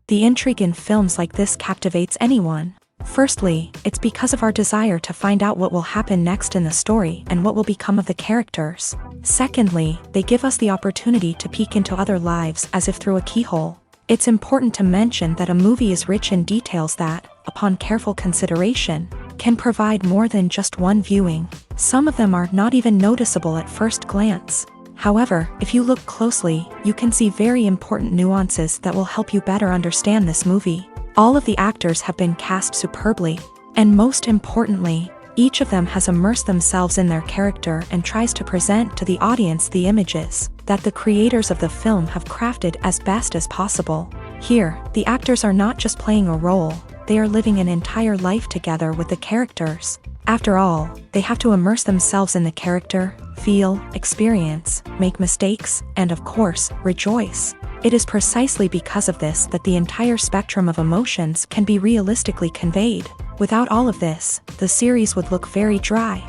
The intrigue in films like this captivates anyone. Firstly, it's because of our desire to find out what will happen next in the story and what will become of the characters. Secondly, they give us the opportunity to peek into other lives as if through a keyhole. It's important to mention that a movie is rich in details that, upon careful consideration, can provide more than just one viewing. Some of them are not even noticeable at first glance. However, if you look closely, you can see very important nuances that will help you better understand this movie. All of the actors have been cast superbly, and most importantly, each of them has immersed themselves in their character and tries to present to the audience the images that the creators of the film have crafted as best as possible. Here, the actors are not just playing a role, they are living an entire life together with the characters. After all, they have to immerse themselves in the character, feel, experience, make mistakes, and of course, rejoice. It is precisely because of this that the entire spectrum of emotions can be realistically conveyed. Without all of this, the series would look very dry.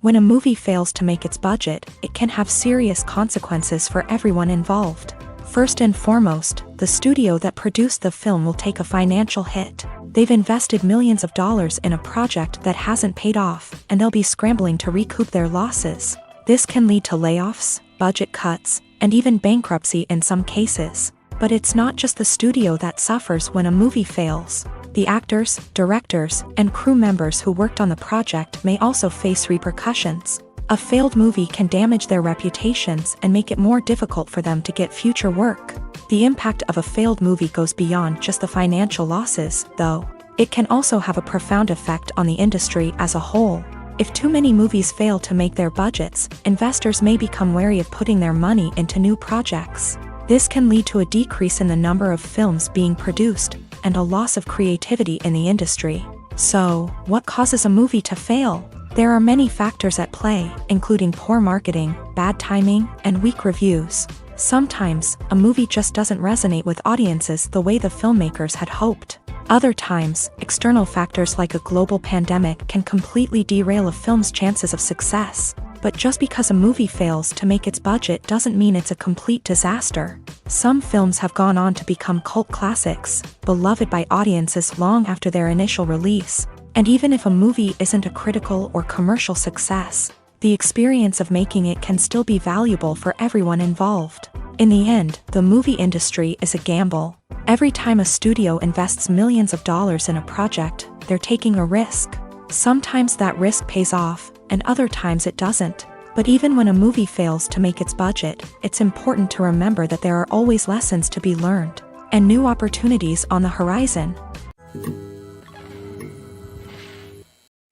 When a movie fails to make its budget, it can have serious consequences for everyone involved. First and foremost, the studio that produced the film will take a financial hit. They've invested millions of dollars in a project that hasn't paid off, and they'll be scrambling to recoup their losses. This can lead to layoffs, budget cuts, and even bankruptcy in some cases. But it's not just the studio that suffers when a movie fails. The actors, directors, and crew members who worked on the project may also face repercussions. A failed movie can damage their reputations and make it more difficult for them to get future work. The impact of a failed movie goes beyond just the financial losses, though. It can also have a profound effect on the industry as a whole. If too many movies fail to make their budgets, investors may become wary of putting their money into new projects. This can lead to a decrease in the number of films being produced, and a loss of creativity in the industry. So, what causes a movie to fail? There are many factors at play, including poor marketing, bad timing, and weak reviews. Sometimes, a movie just doesn't resonate with audiences the way the filmmakers had hoped. Other times, external factors like a global pandemic can completely derail a film's chances of success. But just because a movie fails to make its budget doesn't mean it's a complete disaster. Some films have gone on to become cult classics, beloved by audiences long after their initial release. And even if a movie isn't a critical or commercial success, the experience of making it can still be valuable for everyone involved. In the end, the movie industry is a gamble. Every time a studio invests millions of dollars in a project, they're taking a risk. Sometimes that risk pays off, and other times it doesn't. But even when a movie fails to make its budget, it's important to remember that there are always lessons to be learned, and new opportunities on the horizon.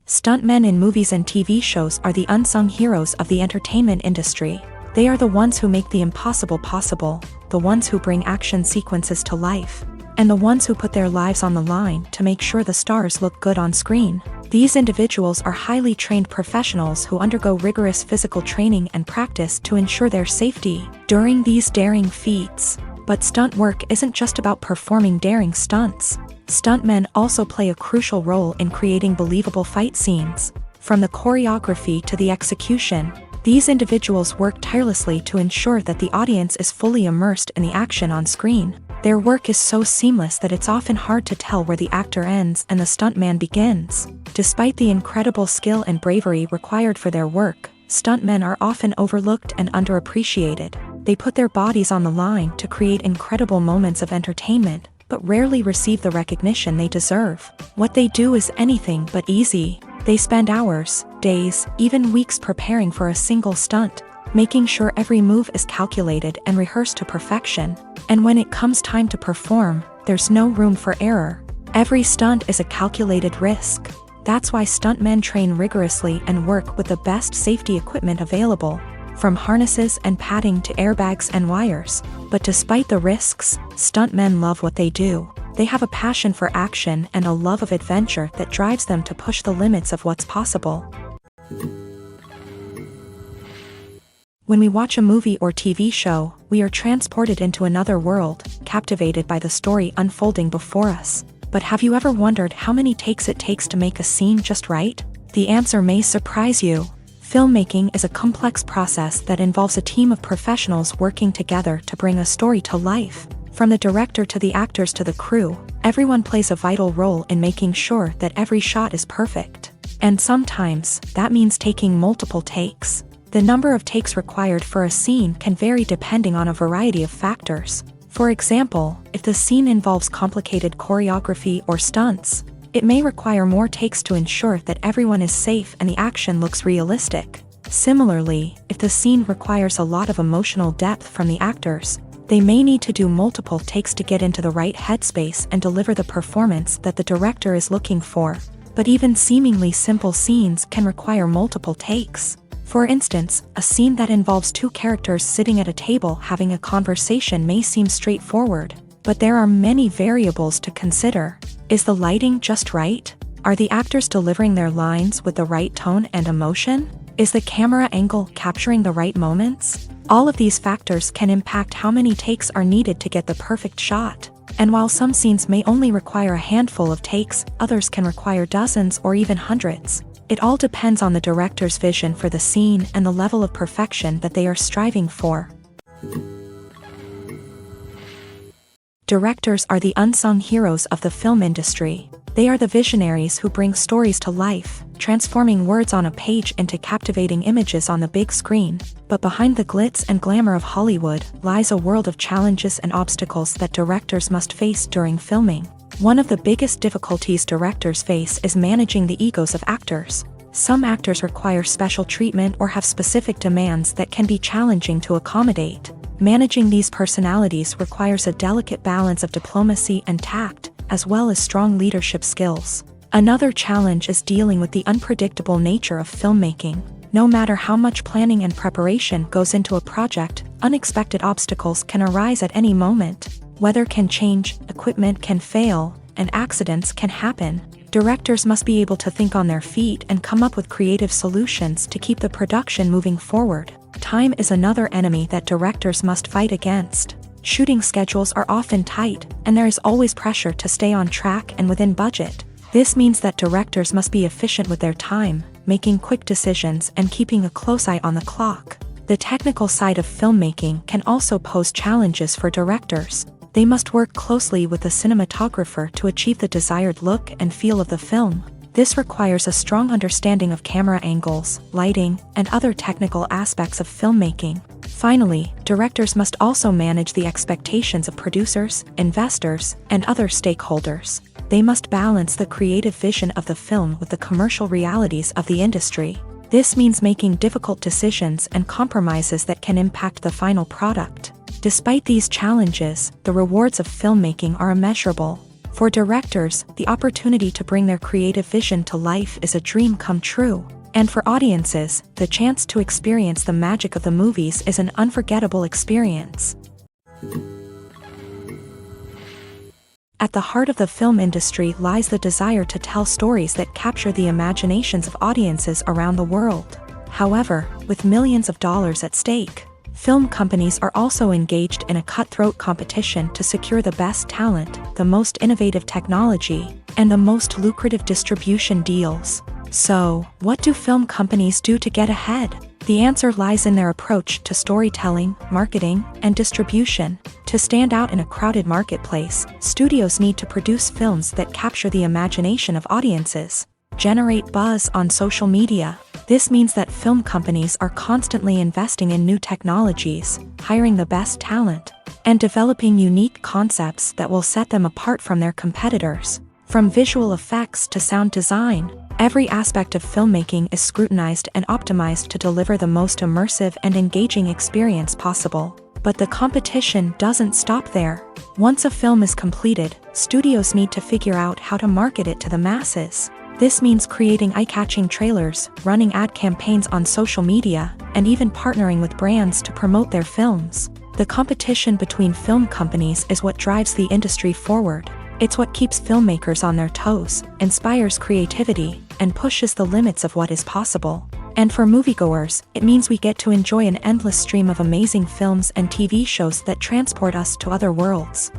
Stuntmen in movies and TV shows are the unsung heroes of the entertainment industry. They are the ones who make the impossible possible, the ones who bring action sequences to life, and the ones who put their lives on the line to make sure the stars look good on screen. These individuals are highly trained professionals who undergo rigorous physical training and practice to ensure their safety during these daring feats. But stunt work isn't just about performing daring stunts. Stuntmen also play a crucial role in creating believable fight scenes. From the choreography to the execution, these individuals work tirelessly to ensure that the audience is fully immersed in the action on screen. Their work is so seamless that it's often hard to tell where the actor ends and the stuntman begins. Despite the incredible skill and bravery required for their work, stuntmen are often overlooked and underappreciated. They put their bodies on the line to create incredible moments of entertainment, but rarely receive the recognition they deserve. What they do is anything but easy. They spend hours, days, even weeks preparing for a single stunt, making sure every move is calculated and rehearsed to perfection. And when it comes time to perform, there's no room for error. Every stunt is a calculated risk. That's why stuntmen train rigorously and work with the best safety equipment available, from harnesses and padding to airbags and wires. But despite the risks, stuntmen love what they do. They have a passion for action and a love of adventure that drives them to push the limits of what's possible. When we watch a movie or TV show, we are transported into another world, captivated by the story unfolding before us. But have you ever wondered how many takes it takes to make a scene just right? The answer may surprise you. Filmmaking is a complex process that involves a team of professionals working together to bring a story to life. From the director to the actors to the crew, everyone plays a vital role in making sure that every shot is perfect. And sometimes, that means taking multiple takes. The number of takes required for a scene can vary depending on a variety of factors. For example, if the scene involves complicated choreography or stunts, it may require more takes to ensure that everyone is safe and the action looks realistic. Similarly, if the scene requires a lot of emotional depth from the actors, they may need to do multiple takes to get into the right headspace and deliver the performance that the director is looking for. But even seemingly simple scenes can require multiple takes. For instance, a scene that involves two characters sitting at a table having a conversation may seem straightforward, but there are many variables to consider. Is the lighting just right? Are the actors delivering their lines with the right tone and emotion? Is the camera angle capturing the right moments? All of these factors can impact how many takes are needed to get the perfect shot. And while some scenes may only require a handful of takes, others can require dozens or even hundreds. It all depends on the director's vision for the scene and the level of perfection that they are striving for. Directors are the unsung heroes of the film industry. They are the visionaries who bring stories to life, transforming words on a page into captivating images on the big screen. But behind the glitz and glamour of Hollywood lies a world of challenges and obstacles that directors must face during filming. One of the biggest difficulties directors face is managing the egos of actors. Some actors require special treatment or have specific demands that can be challenging to accommodate. Managing these personalities requires a delicate balance of diplomacy and tact, as well as strong leadership skills. Another challenge is dealing with the unpredictable nature of filmmaking. No matter how much planning and preparation goes into a project, unexpected obstacles can arise at any moment. Weather can change, equipment can fail, and accidents can happen. Directors must be able to think on their feet and come up with creative solutions to keep the production moving forward. Time is another enemy that directors must fight against. Shooting schedules are often tight, and there is always pressure to stay on track and within budget. This means that directors must be efficient with their time, making quick decisions and keeping a close eye on the clock. The technical side of filmmaking can also pose challenges for directors. They must work closely with the cinematographer to achieve the desired look and feel of the film. This requires a strong understanding of camera angles, lighting, and other technical aspects of filmmaking. Finally, directors must also manage the expectations of producers, investors, and other stakeholders. They must balance the creative vision of the film with the commercial realities of the industry. This means making difficult decisions and compromises that can impact the final product. Despite these challenges, the rewards of filmmaking are immeasurable. For directors, the opportunity to bring their creative vision to life is a dream come true. And for audiences, the chance to experience the magic of the movies is an unforgettable experience. At the heart of the film industry lies the desire to tell stories that capture the imaginations of audiences around the world. However, with millions of dollars at stake, film companies are also engaged in a cutthroat competition to secure the best talent, the most innovative technology, and the most lucrative distribution deals. So, what do film companies do to get ahead? The answer lies in their approach to storytelling, marketing, and distribution. To stand out in a crowded marketplace, studios need to produce films that capture the imagination of audiences, generate buzz on social media. This means that film companies are constantly investing in new technologies, hiring the best talent, and developing unique concepts that will set them apart from their competitors. From visual effects to sound design, every aspect of filmmaking is scrutinized and optimized to deliver the most immersive and engaging experience possible. But the competition doesn't stop there. Once a film is completed, studios need to figure out how to market it to the masses. This means creating eye-catching trailers, running ad campaigns on social media, and even partnering with brands to promote their films. The competition between film companies is what drives the industry forward. It's what keeps filmmakers on their toes, inspires creativity, and pushes the limits of what is possible. And for moviegoers, it means we get to enjoy an endless stream of amazing films and TV shows that transport us to other worlds.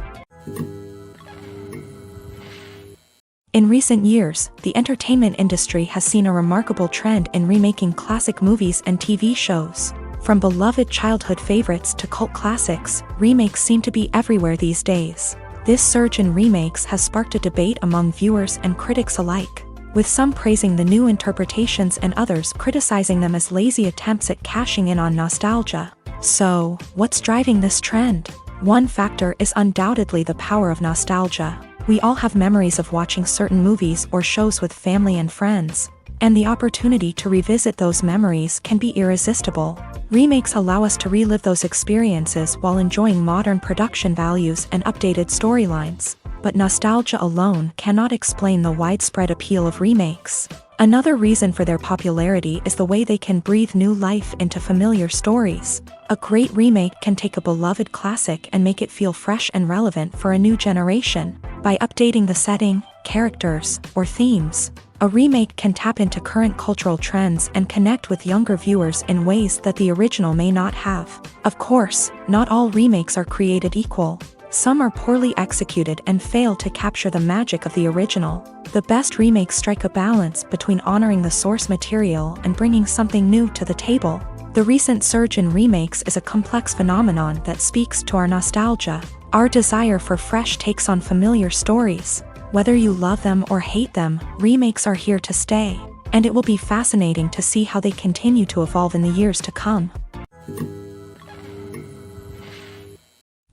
In recent years, the entertainment industry has seen a remarkable trend in remaking classic movies and TV shows. From beloved childhood favorites to cult classics, remakes seem to be everywhere these days. This surge in remakes has sparked a debate among viewers and critics alike, with some praising the new interpretations and others criticizing them as lazy attempts at cashing in on nostalgia. So, what's driving this trend? One factor is undoubtedly the power of nostalgia. We all have memories of watching certain movies or shows with family and friends, and the opportunity to revisit those memories can be irresistible. Remakes allow us to relive those experiences while enjoying modern production values and updated storylines. But nostalgia alone cannot explain the widespread appeal of remakes. Another reason for their popularity is the way they can breathe new life into familiar stories. A great remake can take a beloved classic and make it feel fresh and relevant for a new generation. By updating the setting, characters, or themes, a remake can tap into current cultural trends and connect with younger viewers in ways that the original may not have. Of course, not all remakes are created equal. Some are poorly executed and fail to capture the magic of the original. The best remakes strike a balance between honoring the source material and bringing something new to the table. The recent surge in remakes is a complex phenomenon that speaks to our nostalgia, our desire for fresh takes on familiar stories. Whether you love them or hate them, remakes are here to stay, and it will be fascinating to see how they continue to evolve in the years to come.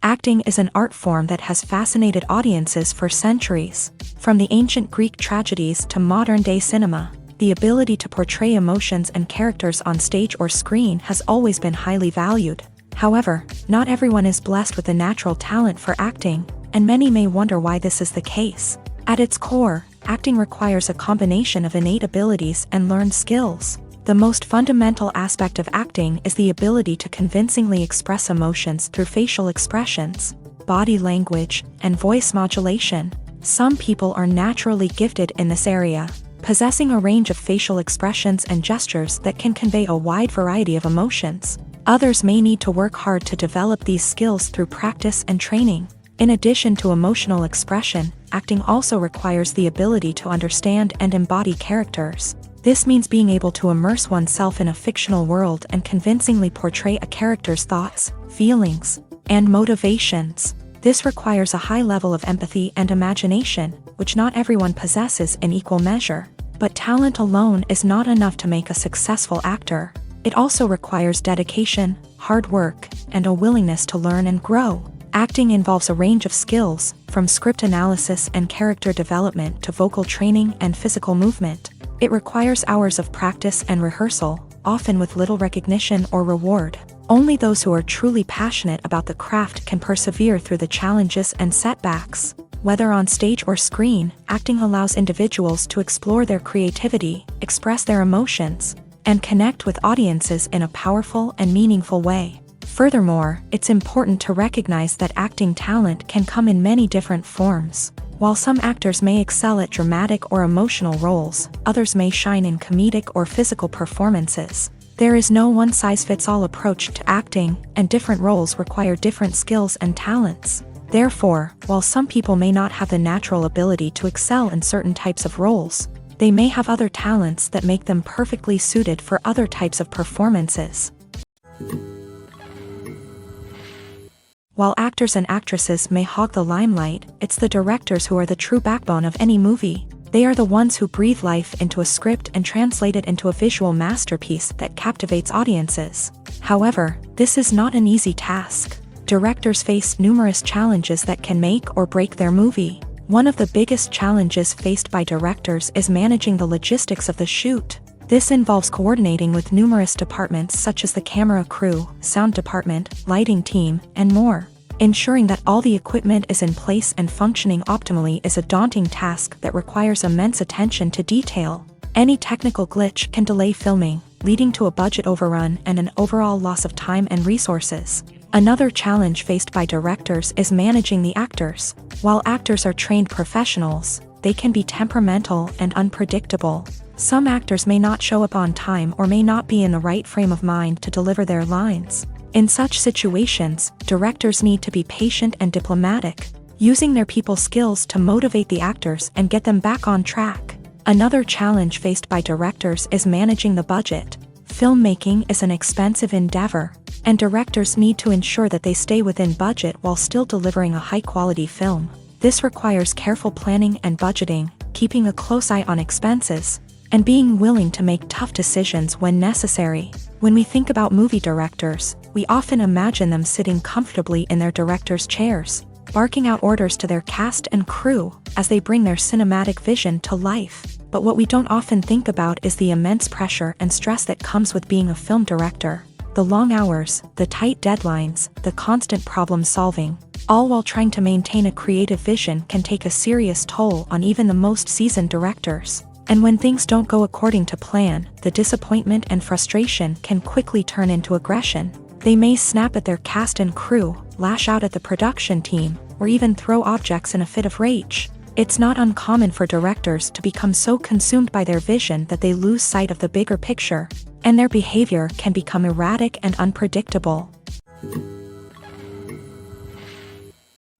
Acting is an art form that has fascinated audiences for centuries. From the ancient Greek tragedies to modern-day cinema, the ability to portray emotions and characters on stage or screen has always been highly valued. However, not everyone is blessed with a natural talent for acting, and many may wonder why this is the case. At its core, acting requires a combination of innate abilities and learned skills. The most fundamental aspect of acting is the ability to convincingly express emotions through facial expressions, body language, and voice modulation. Some people are naturally gifted in this area, possessing a range of facial expressions and gestures that can convey a wide variety of emotions. Others may need to work hard to develop these skills through practice and training. In addition to emotional expression, acting also requires the ability to understand and embody characters. This means being able to immerse oneself in a fictional world and convincingly portray a character's thoughts, feelings, and motivations. This requires a high level of empathy and imagination, which not everyone possesses in equal measure. But talent alone is not enough to make a successful actor. It also requires dedication, hard work, and a willingness to learn and grow. Acting involves a range of skills, from script analysis and character development to vocal training and physical movement. It requires hours of practice and rehearsal, often with little recognition or reward. Only those who are truly passionate about the craft can persevere through the challenges and setbacks. Whether on stage or screen, acting allows individuals to explore their creativity, express their emotions, and connect with audiences in a powerful and meaningful way. Furthermore, it's important to recognize that acting talent can come in many different forms. While some actors may excel at dramatic or emotional roles, others may shine in comedic or physical performances. There is no one-size-fits-all approach to acting, and different roles require different skills and talents. Therefore, while some people may not have the natural ability to excel in certain types of roles, they may have other talents that make them perfectly suited for other types of performances. While actors and actresses may hog the limelight, it's the directors who are the true backbone of any movie. They are the ones who breathe life into a script and translate it into a visual masterpiece that captivates audiences. However, this is not an easy task. Directors face numerous challenges that can make or break their movie. One of the biggest challenges faced by directors is managing the logistics of the shoot. This involves coordinating with numerous departments such as the camera crew, sound department, lighting team, and more. Ensuring that all the equipment is in place and functioning optimally is a daunting task that requires immense attention to detail. Any technical glitch can delay filming, leading to a budget overrun and an overall loss of time and resources. Another challenge faced by directors is managing the actors. While actors are trained professionals, they can be temperamental and unpredictable. Some actors may not show up on time or may not be in the right frame of mind to deliver their lines. In such situations, directors need to be patient and diplomatic. using their people skills to motivate the actors and get them back on track. Another challenge faced by directors is managing the budget. Filmmaking is an expensive endeavor, and directors need to ensure that they stay within budget while still delivering a high-quality film. This requires careful planning and budgeting, keeping a close eye on expenses, and being willing to make tough decisions when necessary. When we think about movie directors, we often imagine them sitting comfortably in their director's chairs, barking out orders to their cast and crew as they bring their cinematic vision to life. But what we don't often think about is the immense pressure and stress that comes with being a film director. The long hours, the tight deadlines, the constant problem solving, all while trying to maintain a creative vision can take a serious toll on even the most seasoned directors. And when things don't go according to plan, the disappointment and frustration can quickly turn into aggression. They may snap at their cast and crew, lash out at the production team, or even throw objects in a fit of rage. It's not uncommon for directors to become so consumed by their vision that they lose sight of the bigger picture, and their behavior can become erratic and unpredictable.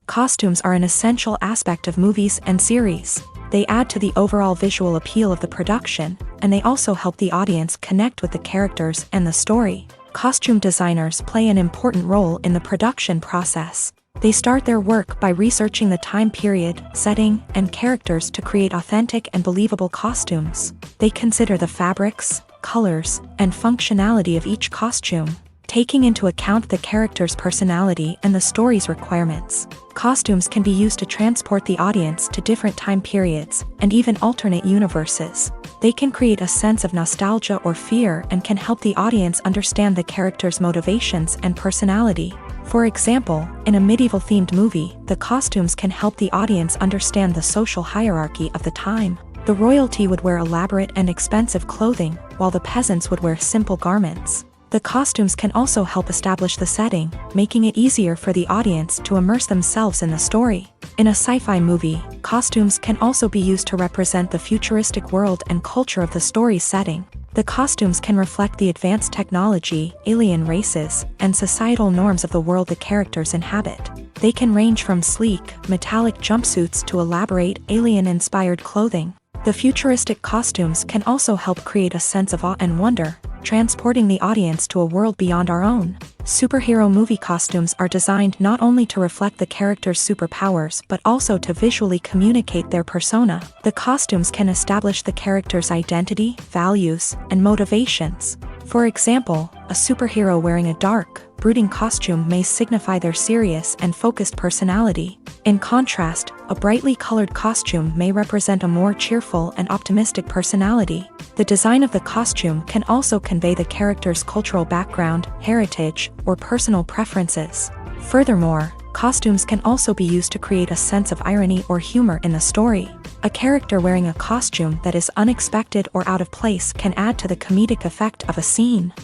Costumes are an essential aspect of movies and series. They add to the overall visual appeal of the production, and they also help the audience connect with the characters and the story. Costume designers play an important role in the production process. They start their work by researching the time period, setting, and characters to create authentic and believable costumes. They consider the fabrics, colors, and functionality of each costume, taking into account the character's personality and the story's requirements. Costumes can be used to transport the audience to different time periods and even alternate universes. They can create a sense of nostalgia or fear and can help the audience understand the character's motivations and personality. For example, in a medieval-themed movie, the costumes can help the audience understand the social hierarchy of the time. The royalty would wear elaborate and expensive clothing, while the peasants would wear simple garments. The costumes can also help establish the setting, making it easier for the audience to immerse themselves in the story. In a sci-fi movie, costumes can also be used to represent the futuristic world and culture of the story's setting. The costumes can reflect the advanced technology, alien races, and societal norms of the world the characters inhabit. They can range from sleek, metallic jumpsuits to elaborate, alien-inspired clothing. The futuristic costumes can also help create a sense of awe and wonder, transporting the audience to a world beyond our own. Superhero movie costumes are designed not only to reflect the character's superpowers but also to visually communicate their persona. The costumes can establish the character's identity, values, and motivations. For example, a superhero wearing a dark, brooding costume may signify their serious and focused personality. In contrast, a brightly colored costume may represent a more cheerful and optimistic personality. The design of the costume can also convey the character's cultural background, heritage, or personal preferences. Furthermore, costumes can also be used to create a sense of irony or humor in the story. A character wearing a costume that is unexpected or out of place can add to the comedic effect of a scene.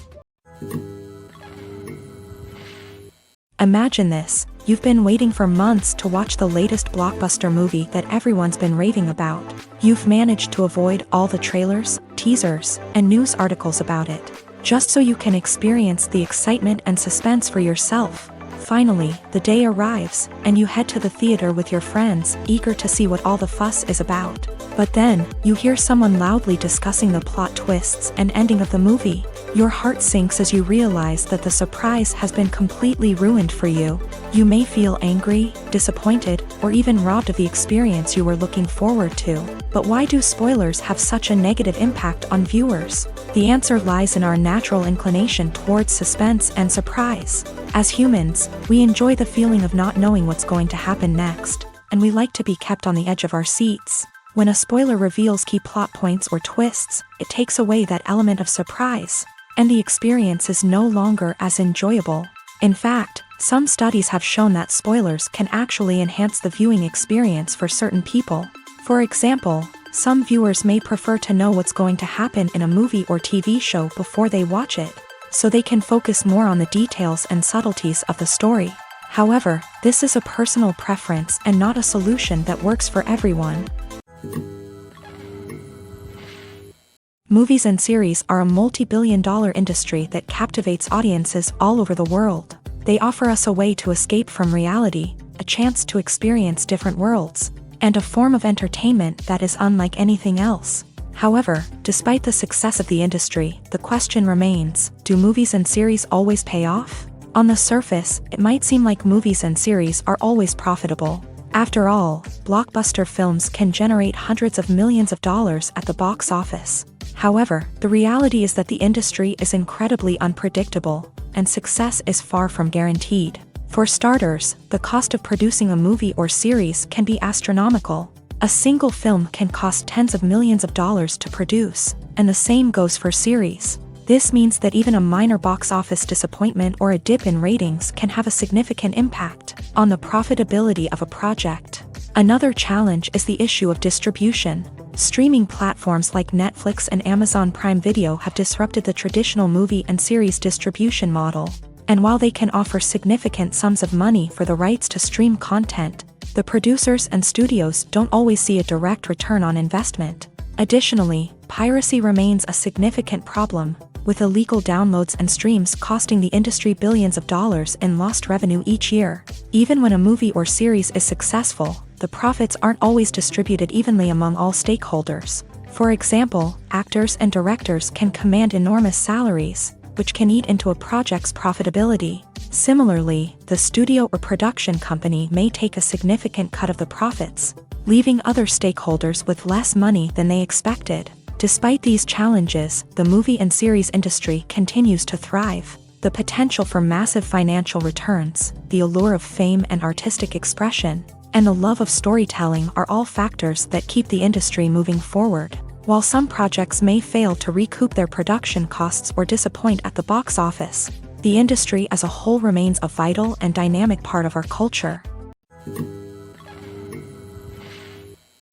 Imagine this: you've been waiting for months to watch the latest blockbuster movie that everyone's been raving about. You've managed to avoid all the trailers, teasers, and news articles about it, just so you can experience the excitement and suspense for yourself. Finally, the day arrives, and you head to the theater with your friends, eager to see what all the fuss is about. But then, you hear someone loudly discussing the plot twists and ending of the movie. Your heart sinks as you realize that the surprise has been completely ruined for you. You may feel angry, disappointed, or even robbed of the experience you were looking forward to. But why do spoilers have such a negative impact on viewers? The answer lies in our natural inclination towards suspense and surprise. As humans, we enjoy the feeling of not knowing what's going to happen next, and we like to be kept on the edge of our seats. When a spoiler reveals key plot points or twists, it takes away that element of surprise, and the experience is no longer as enjoyable. In fact, some studies have shown that spoilers can actually enhance the viewing experience for certain people. For example, some viewers may prefer to know what's going to happen in a movie or TV show before they watch it, so they can focus more on the details and subtleties of the story. However, this is a personal preference and not a solution that works for everyone. Movies and series are a multi-billion-dollar industry that captivates audiences all over the world. They offer us a way to escape from reality, a chance to experience different worlds, and a form of entertainment that is unlike anything else. However, despite the success of the industry, the question remains, do movies and series always pay off? On the surface, it might seem like movies and series are always profitable. After all, blockbuster films can generate hundreds of millions of dollars at the box office. However, the reality is that the industry is incredibly unpredictable, and success is far from guaranteed. For starters, the cost of producing a movie or series can be astronomical. A single film can cost tens of millions of dollars to produce, and the same goes for series. This means that even a minor box office disappointment or a dip in ratings can have a significant impact on the profitability of a project. Another challenge is the issue of distribution. Streaming platforms like Netflix and Amazon Prime Video have disrupted the traditional movie and series distribution model. And while they can offer significant sums of money for the rights to stream content, the producers and studios don't always see a direct return on investment. Additionally, piracy remains a significant problem, with illegal downloads and streams costing the industry billions of dollars in lost revenue each year. Even when a movie or series is successful, the profits aren't always distributed evenly among all stakeholders. For example, actors and directors can command enormous salaries, which can eat into a project's profitability. Similarly, the studio or production company may take a significant cut of the profits, leaving other stakeholders with less money than they expected. Despite these challenges, the movie and series industry continues to thrive. The potential for massive financial returns, the allure of fame and artistic expression, and the love of storytelling are all factors that keep the industry moving forward. While some projects may fail to recoup their production costs or disappoint at the box office, the industry as a whole remains a vital and dynamic part of our culture.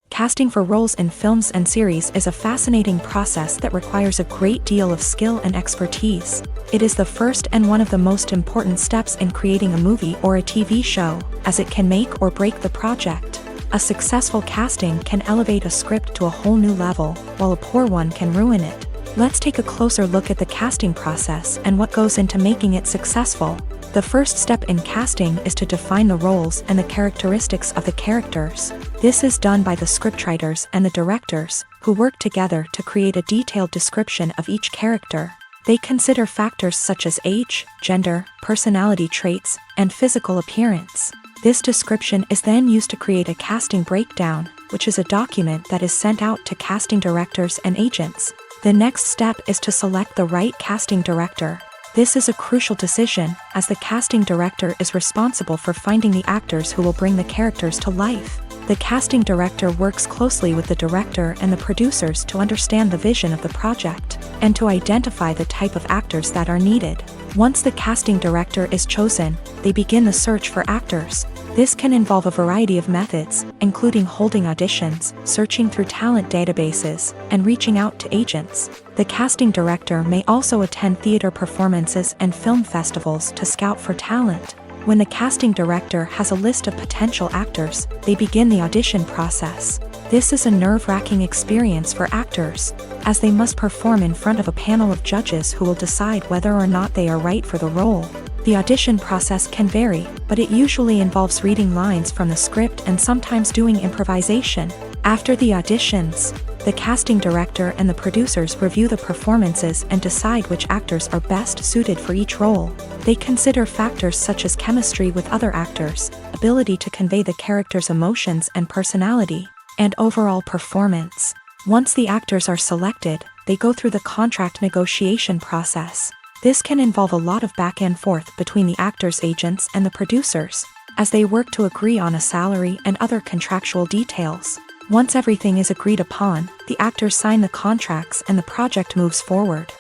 Casting for roles in films and series is a fascinating process that requires a great deal of skill and expertise. It is the first and one of the most important steps in creating a movie or a TV show, as it can make or break the project. A successful casting can elevate a script to a whole new level, while a poor one can ruin it. Let's take a closer look at the casting process and what goes into making it successful. The first step in casting is to define the roles and the characteristics of the characters. This is done by the scriptwriters and the directors, who work together to create a detailed description of each character. They consider factors such as age, gender, personality traits, and physical appearance. This description is then used to create a casting breakdown, which is a document that is sent out to casting directors and agents. The next step is to select the right casting director. This is a crucial decision, as the casting director is responsible for finding the actors who will bring the characters to life. The casting director works closely with the director and the producers to understand the vision of the project, and to identify the type of actors that are needed. Once the casting director is chosen, they begin the search for actors. This can involve a variety of methods, including holding auditions, searching through talent databases, and reaching out to agents. The casting director may also attend theater performances and film festivals to scout for talent. When the casting director has a list of potential actors, they begin the audition process. This is a nerve-wracking experience for actors, as they must perform in front of a panel of judges who will decide whether or not they are right for the role. The audition process can vary, but it usually involves reading lines from the script and sometimes doing improvisation. After the auditions, the casting director and the producers review the performances and decide which actors are best suited for each role. They consider factors such as chemistry with other actors, ability to convey the character's emotions and personality, and overall performance. Once the actors are selected, they go through the contract negotiation process. This can involve a lot of back and forth between the actors' agents and the producers, as they work to agree on a salary and other contractual details. Once everything is agreed upon, the actors sign the contracts and the project moves forward.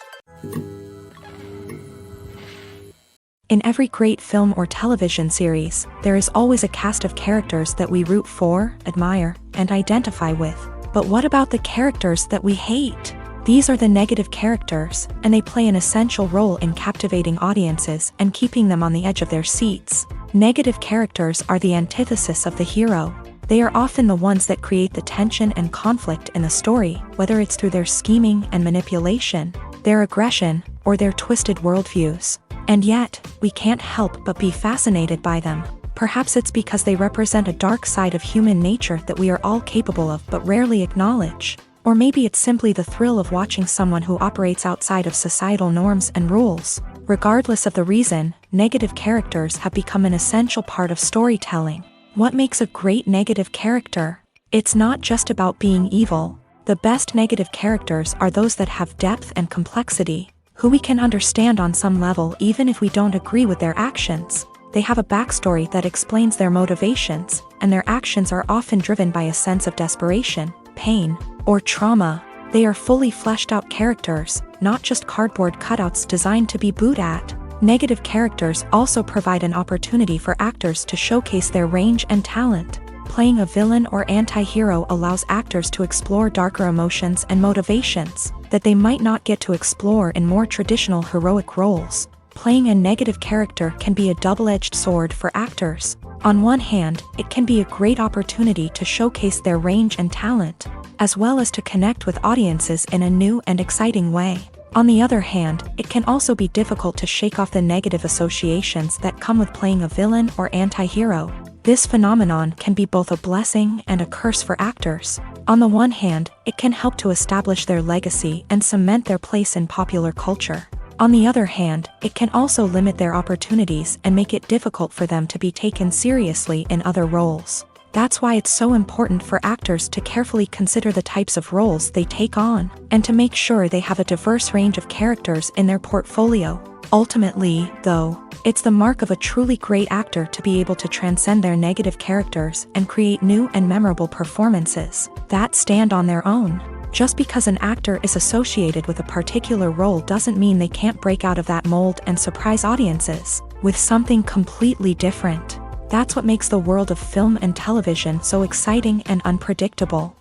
In every great film or television series, there is always a cast of characters that we root for, admire, and identify with. But what about the characters that we hate? These are the negative characters, and they play an essential role in captivating audiences and keeping them on the edge of their seats. Negative characters are the antithesis of the hero. They are often the ones that create the tension and conflict in the story, whether it's through their scheming and manipulation, their aggression, or their twisted worldviews. And yet, we can't help but be fascinated by them. Perhaps it's because they represent a dark side of human nature that we are all capable of but rarely acknowledge. Or maybe it's simply the thrill of watching someone who operates outside of societal norms and rules. Regardless of the reason, negative characters have become an essential part of storytelling. What makes a great negative character? It's not just about being evil. The best negative characters are those that have depth and complexity, who we can understand on some level even if we don't agree with their actions. They have a backstory that explains their motivations, and their actions are often driven by a sense of desperation, pain, or trauma. They are fully fleshed out characters, not just cardboard cutouts designed to be booed at. Negative characters also provide an opportunity for actors to showcase their range and talent. Playing a villain or anti-hero allows actors to explore darker emotions and motivations that they might not get to explore in more traditional heroic roles. Playing a negative character can be a double-edged sword for actors. On one hand, it can be a great opportunity to showcase their range and talent, as well as to connect with audiences in a new and exciting way. On the other hand, it can also be difficult to shake off the negative associations that come with playing a villain or anti-hero. This phenomenon can be both a blessing and a curse for actors. On the one hand, it can help to establish their legacy and cement their place in popular culture. On the other hand, it can also limit their opportunities and make it difficult for them to be taken seriously in other roles. That's why it's so important for actors to carefully consider the types of roles they take on, and to make sure they have a diverse range of characters in their portfolio. Ultimately, though, it's the mark of a truly great actor to be able to transcend their negative characters and create new and memorable performances that stand on their own. Just because an actor is associated with a particular role doesn't mean they can't break out of that mold and surprise audiences with something completely different. That's what makes the world of film and television so exciting and unpredictable.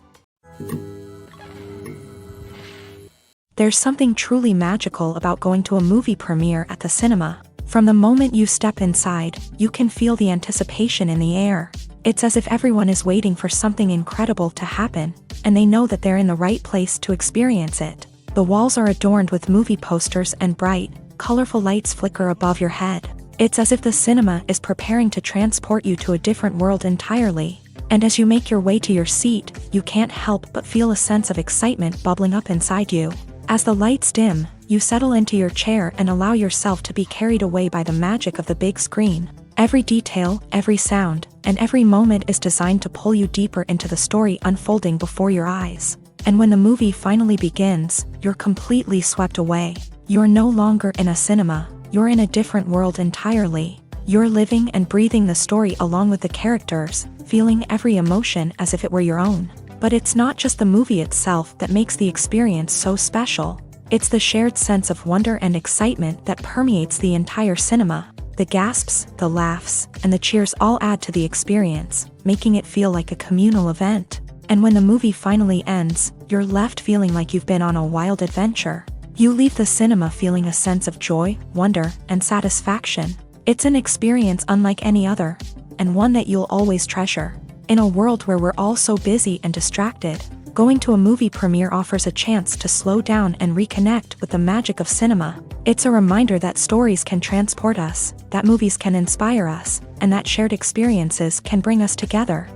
There's something truly magical about going to a movie premiere at the cinema. From the moment you step inside, you can feel the anticipation in the air. It's as if everyone is waiting for something incredible to happen, and they know that they're in the right place to experience it. The walls are adorned with movie posters and bright, colorful lights flicker above your head. It's as if the cinema is preparing to transport you to a different world entirely. And as you make your way to your seat, you can't help but feel a sense of excitement bubbling up inside you. As the lights dim, you settle into your chair and allow yourself to be carried away by the magic of the big screen. Every detail, every sound, and every moment is designed to pull you deeper into the story unfolding before your eyes. And when the movie finally begins, you're completely swept away. You're no longer in a cinema, you're in a different world entirely. You're living and breathing the story along with the characters, feeling every emotion as if it were your own. But it's not just the movie itself that makes the experience so special. It's the shared sense of wonder and excitement that permeates the entire cinema. The gasps, the laughs, and the cheers all add to the experience, making it feel like a communal event. And when the movie finally ends, you're left feeling like you've been on a wild adventure. You leave the cinema feeling a sense of joy, wonder, and satisfaction. It's an experience unlike any other, and one that you'll always treasure. In a world where we're all so busy and distracted, going to a movie premiere offers a chance to slow down and reconnect with the magic of cinema. It's a reminder that stories can transport us, that movies can inspire us, and that shared experiences can bring us together.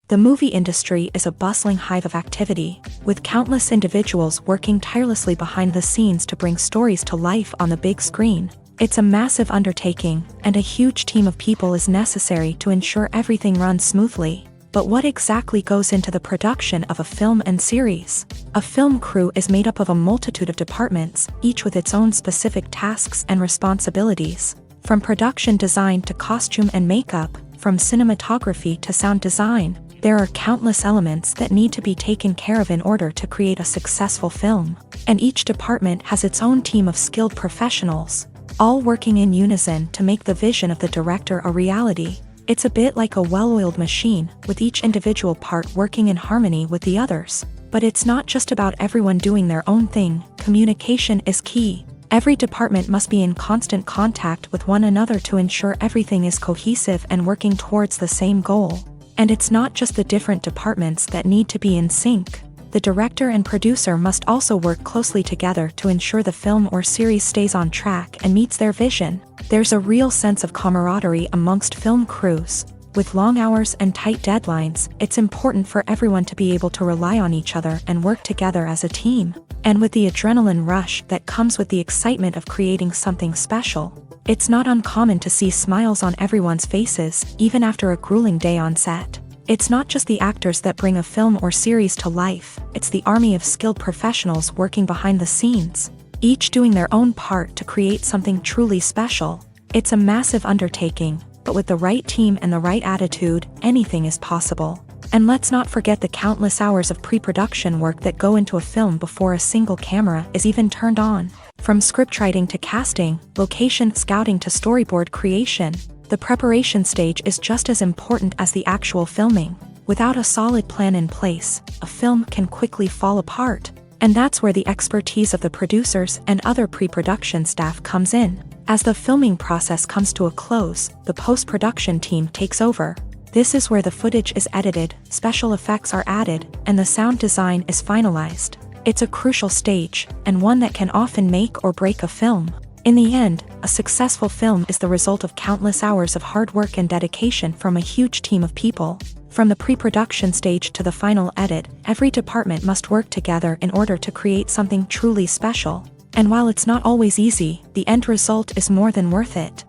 The movie industry is a bustling hive of activity, with countless individuals working tirelessly behind the scenes to bring stories to life on the big screen. It's a massive undertaking, and a huge team of people is necessary to ensure everything runs smoothly. But what exactly goes into the production of a film and series? A film crew is made up of a multitude of departments, each with its own specific tasks and responsibilities. From production design to costume and makeup, from cinematography to sound design, there are countless elements that need to be taken care of in order to create a successful film. And each department has its own team of skilled professionals, all working in unison to make the vision of the director a reality. It's a bit like a well-oiled machine, with each individual part working in harmony with the others. But it's not just about everyone doing their own thing. Communication is key. Every department must be in constant contact with one another to ensure everything is cohesive and working towards the same goal. And it's not just the different departments that need to be in sync. the director and producer must also work closely together to ensure the film or series stays on track and meets their vision. There's a real sense of camaraderie amongst film crews. With long hours and tight deadlines, it's important for everyone to be able to rely on each other and work together as a team. And with the adrenaline rush that comes with the excitement of creating something special, it's not uncommon to see smiles on everyone's faces, even after a grueling day on set. It's not just the actors that bring a film or series to life, it's the army of skilled professionals working behind the scenes, each doing their own part to create something truly special. It's a massive undertaking, but with the right team and the right attitude, anything is possible. And let's not forget the countless hours of pre-production work that go into a film before a single camera is even turned on. From scriptwriting to casting, location scouting to storyboard creation, the preparation stage is just as important as the actual filming. Without a solid plan in place, a film can quickly fall apart. And that's where the expertise of the producers and other pre-production staff comes in. As the filming process comes to a close, the post-production team takes over. This is where the footage is edited, special effects are added, and the sound design is finalized. It's a crucial stage, and one that can often make or break a film. In the end, a successful film is the result of countless hours of hard work and dedication from a huge team of people. From the pre-production stage to the final edit, every department must work together in order to create something truly special. And while it's not always easy, the end result is more than worth it.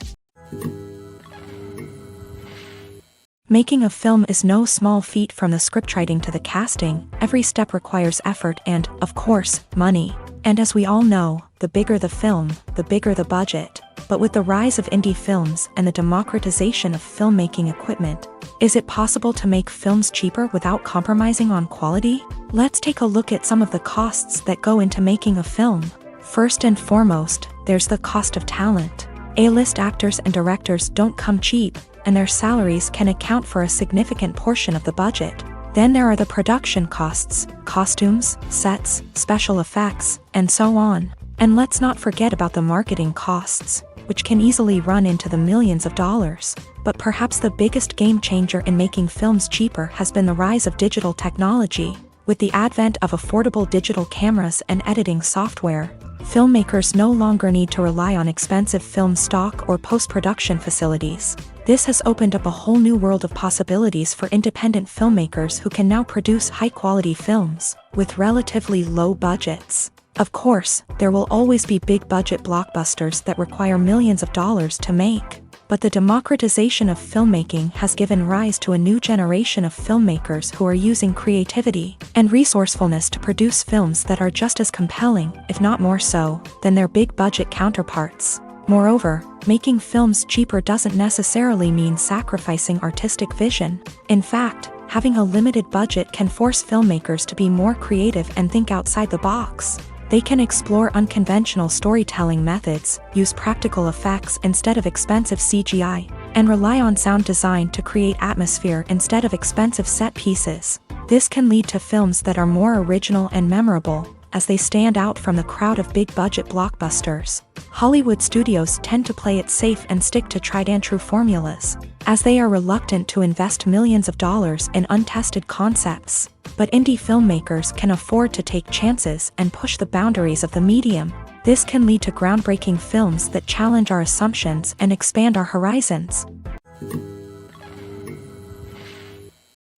Making a film is no small feat. From the scriptwriting to the casting, every step requires effort and, of course, money. And as we all know, the bigger the film, the bigger the budget. But with the rise of indie films and the democratization of filmmaking equipment, is it possible to make films cheaper without compromising on quality? Let's take a look at some of the costs that go into making a film. First and foremost, there's the cost of talent. A-list actors and directors don't come cheap, and their salaries can account for a significant portion of the budget. Then there are the production costs, costumes, sets, special effects, and so on. And let's not forget about the marketing costs, which can easily run into the millions of dollars. But perhaps the biggest game changer in making films cheaper has been the rise of digital technology. With the advent of affordable digital cameras and editing software, filmmakers no longer need to rely on expensive film stock or post-production facilities. This has opened up a whole new world of possibilities for independent filmmakers who can now produce high-quality films with relatively low budgets. Of course, there will always be big-budget blockbusters that require millions of dollars to make. But the democratization of filmmaking has given rise to a new generation of filmmakers who are using creativity and resourcefulness to produce films that are just as compelling, if not more so, than their big-budget counterparts. Moreover, making films cheaper doesn't necessarily mean sacrificing artistic vision. In fact, having a limited budget can force filmmakers to be more creative and think outside the box. They can explore unconventional storytelling methods, use practical effects instead of expensive CGI, and rely on sound design to create atmosphere instead of expensive set pieces. This can lead to films that are more original and memorable, as they stand out from the crowd of big-budget blockbusters. Hollywood studios tend to play it safe and stick to tried-and-true formulas, as they are reluctant to invest millions of dollars in untested concepts. But indie filmmakers can afford to take chances and push the boundaries of the medium. This can lead to groundbreaking films that challenge our assumptions and expand our horizons.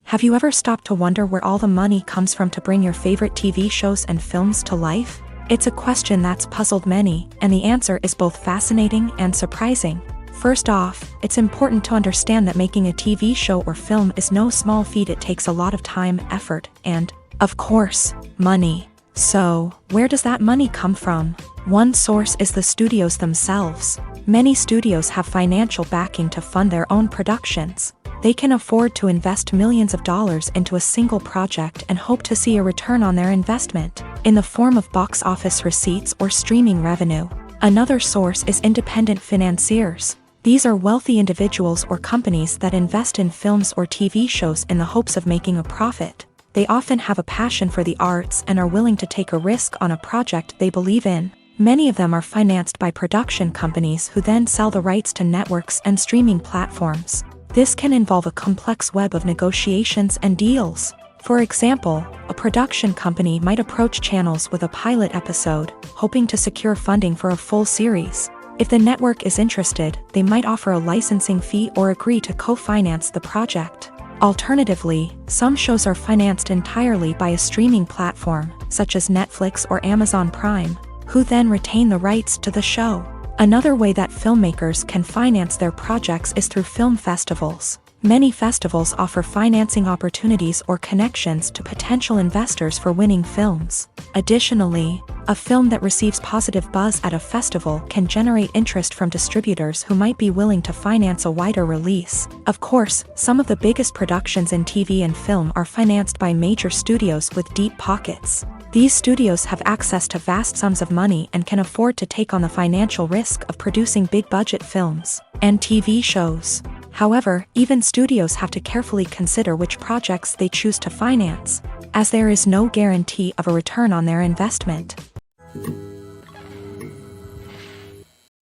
Have you ever stopped to wonder where all the money comes from to bring your favorite TV shows and films to life? It's a question that's puzzled many, and the answer is both fascinating and surprising. First off, it's important to understand that making a TV show or film is no small feat. It takes a lot of time, effort, and, of course, money. So, where does that money come from? One source is the studios themselves. Many studios have financial backing to fund their own productions. They can afford to invest millions of dollars into a single project and hope to see a return on their investment, in the form of box office receipts or streaming revenue. Another source is independent financiers. These are wealthy individuals or companies that invest in films or TV shows in the hopes of making a profit. They often have a passion for the arts and are willing to take a risk on a project they believe in. Many of them are financed by production companies who then sell the rights to networks and streaming platforms. This can involve a complex web of negotiations and deals. For example, a production company might approach channels with a pilot episode, hoping to secure funding for a full series. If the network is interested, they might offer a licensing fee or agree to co-finance the project. Alternatively, some shows are financed entirely by a streaming platform, such as Netflix or Amazon Prime, who then retain the rights to the show. Another way that filmmakers can finance their projects is through film festivals. Many festivals offer financing opportunities or connections to potential investors for winning films. Additionally, a film that receives positive buzz at a festival can generate interest from distributors who might be willing to finance a wider release. Of course, some of the biggest productions in TV and film are financed by major studios with deep pockets. These studios have access to vast sums of money and can afford to take on the financial risk of producing big-budget films and TV shows. However, even studios have to carefully consider which projects they choose to finance, as there is no guarantee of a return on their investment.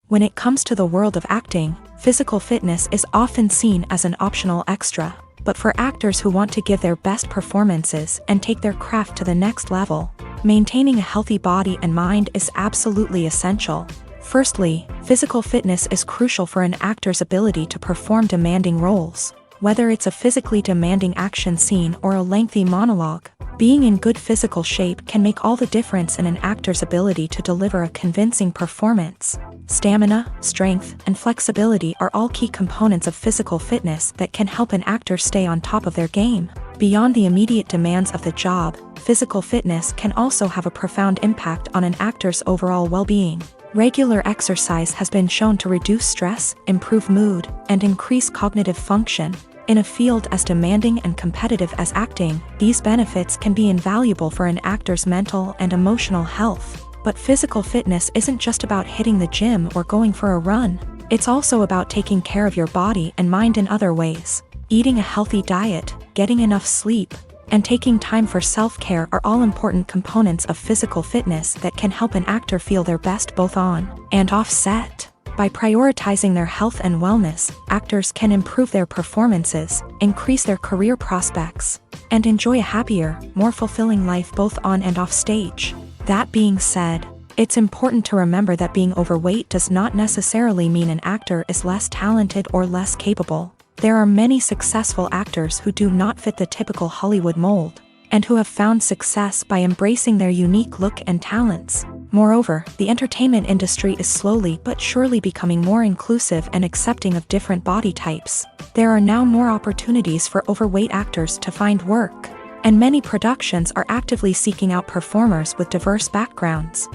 When it comes to the world of acting, physical fitness is often seen as an optional extra. But for actors who want to give their best performances and take their craft to the next level, maintaining a healthy body and mind is absolutely essential. Firstly, physical fitness is crucial for an actor's ability to perform demanding roles. Whether it's a physically demanding action scene or a lengthy monologue, being in good physical shape can make all the difference in an actor's ability to deliver a convincing performance. Stamina, strength, and flexibility are all key components of physical fitness that can help an actor stay on top of their game. Beyond the immediate demands of the job, physical fitness can also have a profound impact on an actor's overall well-being. Regular exercise has been shown to reduce stress, improve mood, and increase cognitive function. In a field as demanding and competitive as acting, these benefits can be invaluable for an actor's mental and emotional health. But physical fitness isn't just about hitting the gym or going for a run. It's also about taking care of your body and mind in other ways. Eating a healthy diet, getting enough sleep, and taking time for self-care are all important components of physical fitness that can help an actor feel their best both on and off set. By prioritizing their health and wellness, actors can improve their performances, increase their career prospects, and enjoy a happier, more fulfilling life both on and off stage. That being said, it's important to remember that being overweight does not necessarily mean an actor is less talented or less capable. There are many successful actors who do not fit the typical Hollywood mold, and who have found success by embracing their unique look and talents. Moreover, the entertainment industry is slowly but surely becoming more inclusive and accepting of different body types. There are now more opportunities for overweight actors to find work, and many productions are actively seeking out performers with diverse backgrounds.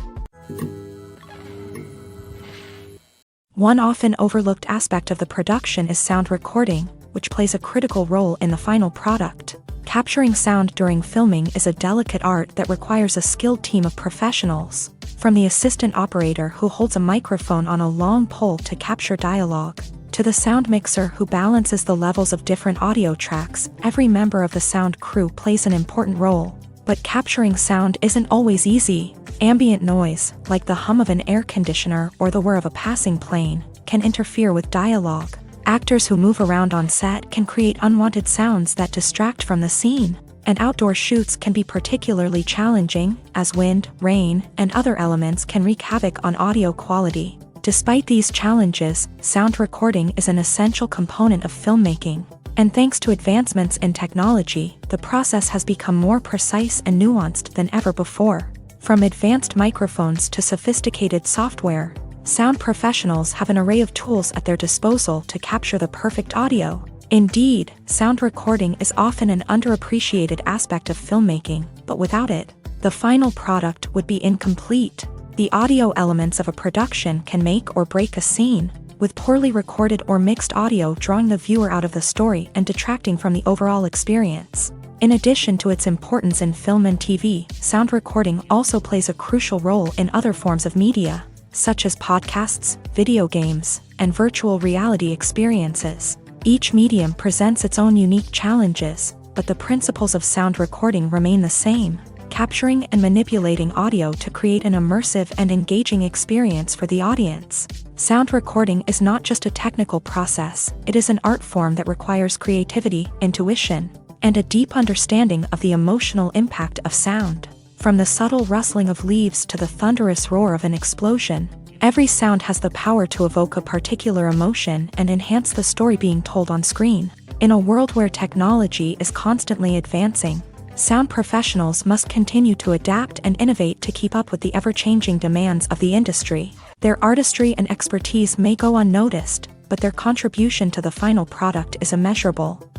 One often overlooked aspect of the production is sound recording, which plays a critical role in the final product. Capturing sound during filming is a delicate art that requires a skilled team of professionals. From the assistant operator who holds a microphone on a long pole to capture dialogue, to the sound mixer who balances the levels of different audio tracks, every member of the sound crew plays an important role. But capturing sound isn't always easy. Ambient noise, like the hum of an air conditioner or the whir of a passing plane, can interfere with dialogue. Actors who move around on set can create unwanted sounds that distract from the scene, and outdoor shoots can be particularly challenging, as wind, rain, and other elements can wreak havoc on audio quality. Despite these challenges, sound recording is an essential component of filmmaking, and thanks to advancements in technology, the process has become more precise and nuanced than ever before. From advanced microphones to sophisticated software, sound professionals have an array of tools at their disposal to capture the perfect audio. Indeed, sound recording is often an underappreciated aspect of filmmaking, but without it, the final product would be incomplete. The audio elements of a production can make or break a scene, with poorly recorded or mixed audio drawing the viewer out of the story and detracting from the overall experience. In addition to its importance in film and TV, sound recording also plays a crucial role in other forms of media, such as podcasts, video games, and virtual reality experiences. Each medium presents its own unique challenges, but the principles of sound recording remain the same, capturing and manipulating audio to create an immersive and engaging experience for the audience. Sound recording is not just a technical process, it is an art form that requires creativity, intuition, and a deep understanding of the emotional impact of sound. From the subtle rustling of leaves to the thunderous roar of an explosion, every sound has the power to evoke a particular emotion and enhance the story being told on screen. In a world where technology is constantly advancing, sound professionals must continue to adapt and innovate to keep up with the ever-changing demands of the industry. Their artistry and expertise may go unnoticed, but their contribution to the final product is immeasurable.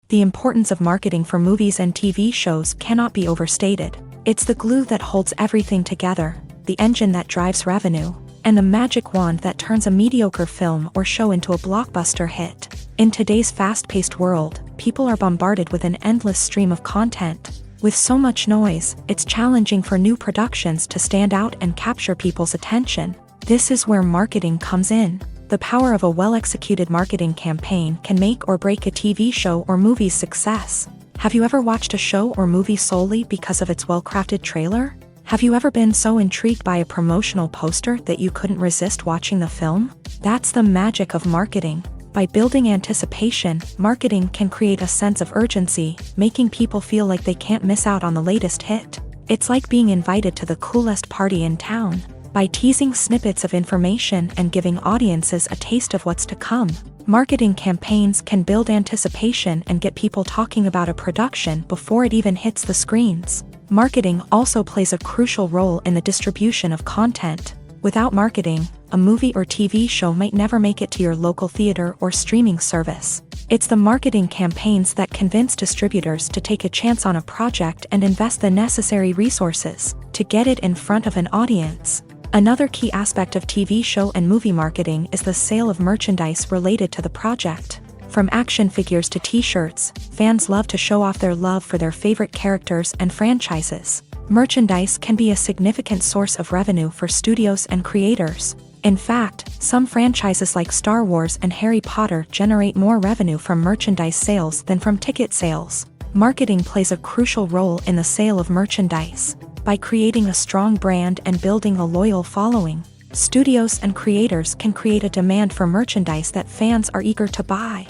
The importance of marketing for movies and TV shows cannot be overstated. It's the glue that holds everything together, the engine that drives revenue, and the magic wand that turns a mediocre film or show into a blockbuster hit. In today's fast-paced world, people are bombarded with an endless stream of content. With so much noise, it's challenging for new productions to stand out and capture people's attention. This is where marketing comes in. The power of a well-executed marketing campaign can make or break a TV show or movie's success. Have you ever watched a show or movie solely because of its well-crafted trailer? Have you ever been so intrigued by a promotional poster that you couldn't resist watching the film? That's the magic of marketing. By building anticipation, marketing can create a sense of urgency, making people feel like they can't miss out on the latest hit. It's like being invited to the coolest party in town. By teasing snippets of information and giving audiences a taste of what's to come, marketing campaigns can build anticipation and get people talking about a production before it even hits the screens. Marketing also plays a crucial role in the distribution of content. Without marketing, a movie or TV show might never make it to your local theater or streaming service. It's the marketing campaigns that convince distributors to take a chance on a project and invest the necessary resources to get it in front of an audience. Another key aspect of TV show and movie marketing is the sale of merchandise related to the project. From action figures to t-shirts, fans love to show off their love for their favorite characters and franchises. Merchandise can be a significant source of revenue for studios and creators. In fact, some franchises like Star Wars and Harry Potter generate more revenue from merchandise sales than from ticket sales. Marketing plays a crucial role in the sale of merchandise. By creating a strong brand and building a loyal following, studios and creators can create a demand for merchandise that fans are eager to buy.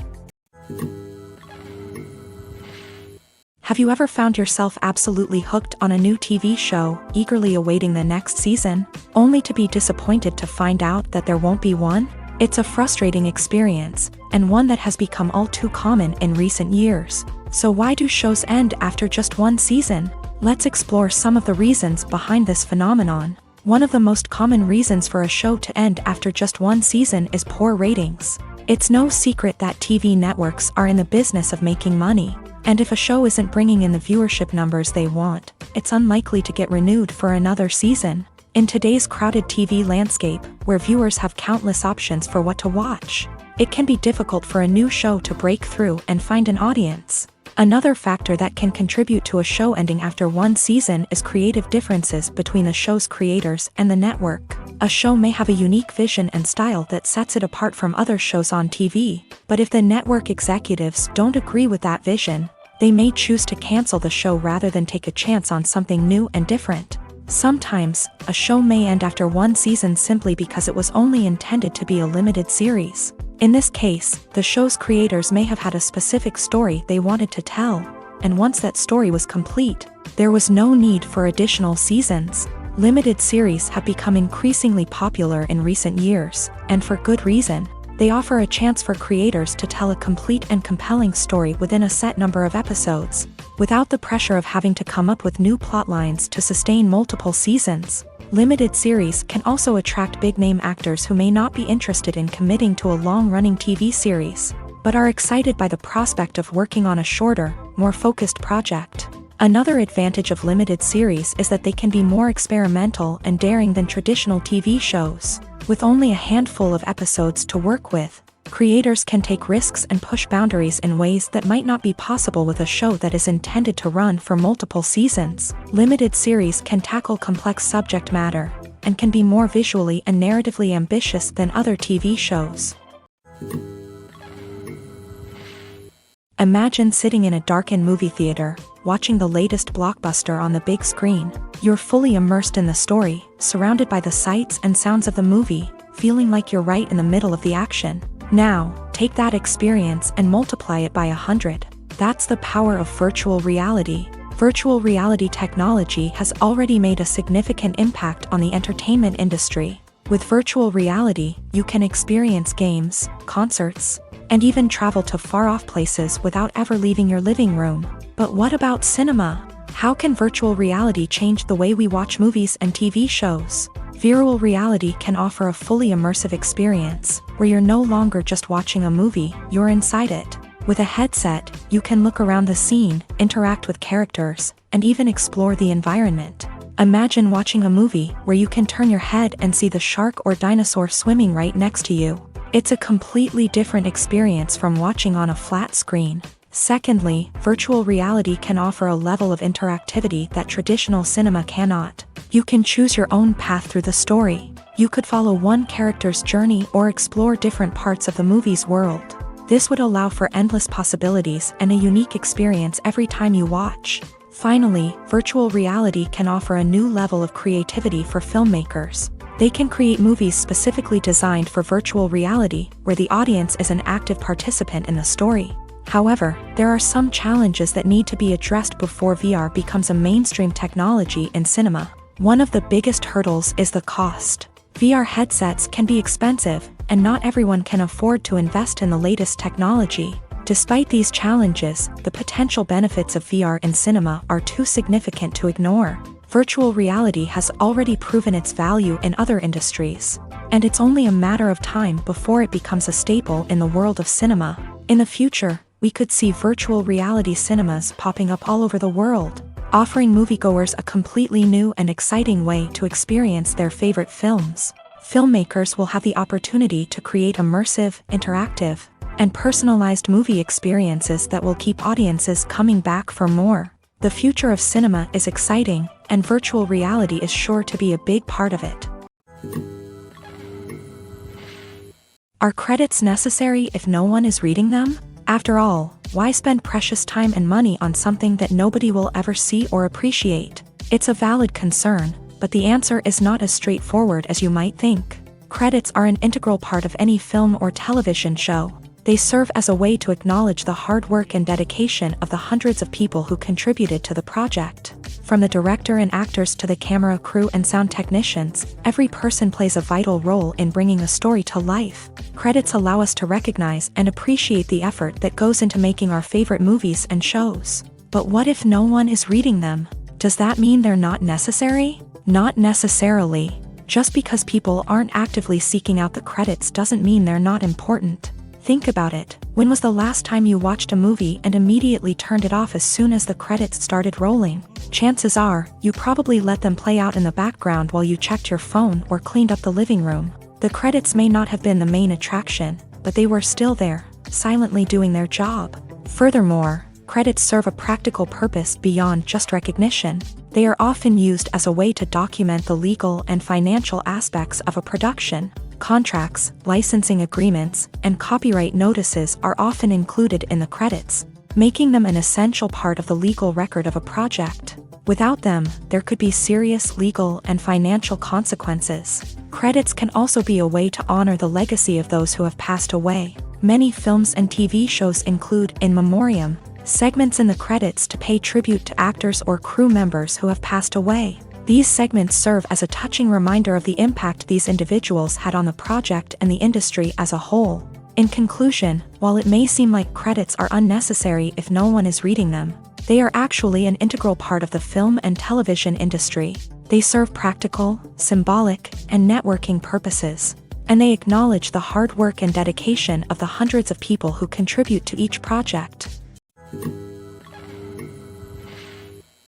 Have you ever found yourself absolutely hooked on a new TV show, eagerly awaiting the next season, only to be disappointed to find out that there won't be one? It's a frustrating experience, and one that has become all too common in recent years. So why do shows end after just one season? Let's explore some of the reasons behind this phenomenon. One of the most common reasons for a show to end after just one season is poor ratings. It's no secret that TV networks are in the business of making money, and if a show isn't bringing in the viewership numbers they want, it's unlikely to get renewed for another season. In today's crowded TV landscape, where viewers have countless options for what to watch, it can be difficult for a new show to break through and find an audience. Another factor that can contribute to a show ending after one season is creative differences between the show's creators and the network. A show may have a unique vision and style that sets it apart from other shows on TV, but if the network executives don't agree with that vision, they may choose to cancel the show rather than take a chance on something new and different. Sometimes, a show may end after one season simply because it was only intended to be a limited series. In this case, the show's creators may have had a specific story they wanted to tell, and once that story was complete, there was no need for additional seasons. Limited series have become increasingly popular in recent years, and for good reason. They offer a chance for creators to tell a complete and compelling story within a set number of episodes, without the pressure of having to come up with new plot lines to sustain multiple seasons. Limited series can also attract big-name actors who may not be interested in committing to a long-running TV series, but are excited by the prospect of working on a shorter, more focused project. Another advantage of limited series is that they can be more experimental and daring than traditional TV shows. With only a handful of episodes to work with, creators can take risks and push boundaries in ways that might not be possible with a show that is intended to run for multiple seasons. Limited series can tackle complex subject matter, and can be more visually and narratively ambitious than other TV shows. Imagine sitting in a darkened movie theater, watching the latest blockbuster on the big screen. You're fully immersed in the story, surrounded by the sights and sounds of the movie, feeling like you're right in the middle of the action. Now, Take that experience and multiply it by 100. That's the power of virtual reality. Virtual reality technology has already made a significant impact on the entertainment industry. With virtual reality, you can experience games, concerts, and even travel to far-off places without ever leaving your living room. But what about cinema? How can virtual reality change the way we watch movies and TV shows? Virtual reality can offer a fully immersive experience, where you're no longer just watching a movie, you're inside it. With a headset, you can look around the scene, interact with characters, and even explore the environment. Imagine watching a movie where you can turn your head and see the shark or dinosaur swimming right next to you. It's a completely different experience from watching on a flat screen. Secondly, virtual reality can offer a level of interactivity that traditional cinema cannot. You can choose your own path through the story. You could follow one character's journey or explore different parts of the movie's world. This would allow for endless possibilities and a unique experience every time you watch. Finally, virtual reality can offer a new level of creativity for filmmakers. They can create movies specifically designed for virtual reality, where the audience is an active participant in the story. However, there are some challenges that need to be addressed before VR becomes a mainstream technology in cinema. One of the biggest hurdles is the cost. VR headsets can be expensive, and not everyone can afford to invest in the latest technology. Despite these challenges, the potential benefits of VR in cinema are too significant to ignore. Virtual reality has already proven its value in other industries, and it's only a matter of time before it becomes a staple in the world of cinema. In the future, we could see virtual reality cinemas popping up all over the world, offering moviegoers a completely new and exciting way to experience their favorite films. Filmmakers will have the opportunity to create immersive, interactive, and personalized movie experiences that will keep audiences coming back for more. The future of cinema is exciting, and virtual reality is sure to be a big part of it. Are credits necessary if no one is reading them? After all, why spend precious time and money on something that nobody will ever see or appreciate? It's a valid concern, but the answer is not as straightforward as you might think. Credits are an integral part of any film or television show. They serve as a way to acknowledge the hard work and dedication of the hundreds of people who contributed to the project. From the director and actors to the camera crew and sound technicians, every person plays a vital role in bringing a story to life. Credits allow us to recognize and appreciate the effort that goes into making our favorite movies and shows. But what if no one is reading them? Does that mean they're not necessary? Not necessarily. Just because people aren't actively seeking out the credits doesn't mean they're not important. Think about it. When was the last time you watched a movie and immediately turned it off as soon as the credits started rolling? Chances are, you probably let them play out in the background while you checked your phone or cleaned up the living room. The credits may not have been the main attraction, but they were still there, silently doing their job. Furthermore, credits serve a practical purpose beyond just recognition. They are often used as a way to document the legal and financial aspects of a production. Contracts, licensing agreements, and copyright notices are often included in the credits, making them an essential part of the legal record of a project. Without them, there could be serious legal and financial consequences. Credits can also be a way to honor the legacy of those who have passed away. Many films and TV shows include in memoriam segments in the credits to pay tribute to actors or crew members who have passed away. These segments serve as a touching reminder of the impact these individuals had on the project and the industry as a whole. In conclusion, while it may seem like credits are unnecessary if no one is reading them, they are actually an integral part of the film and television industry. They serve practical, symbolic, and networking purposes, and they acknowledge the hard work and dedication of the hundreds of people who contribute to each project.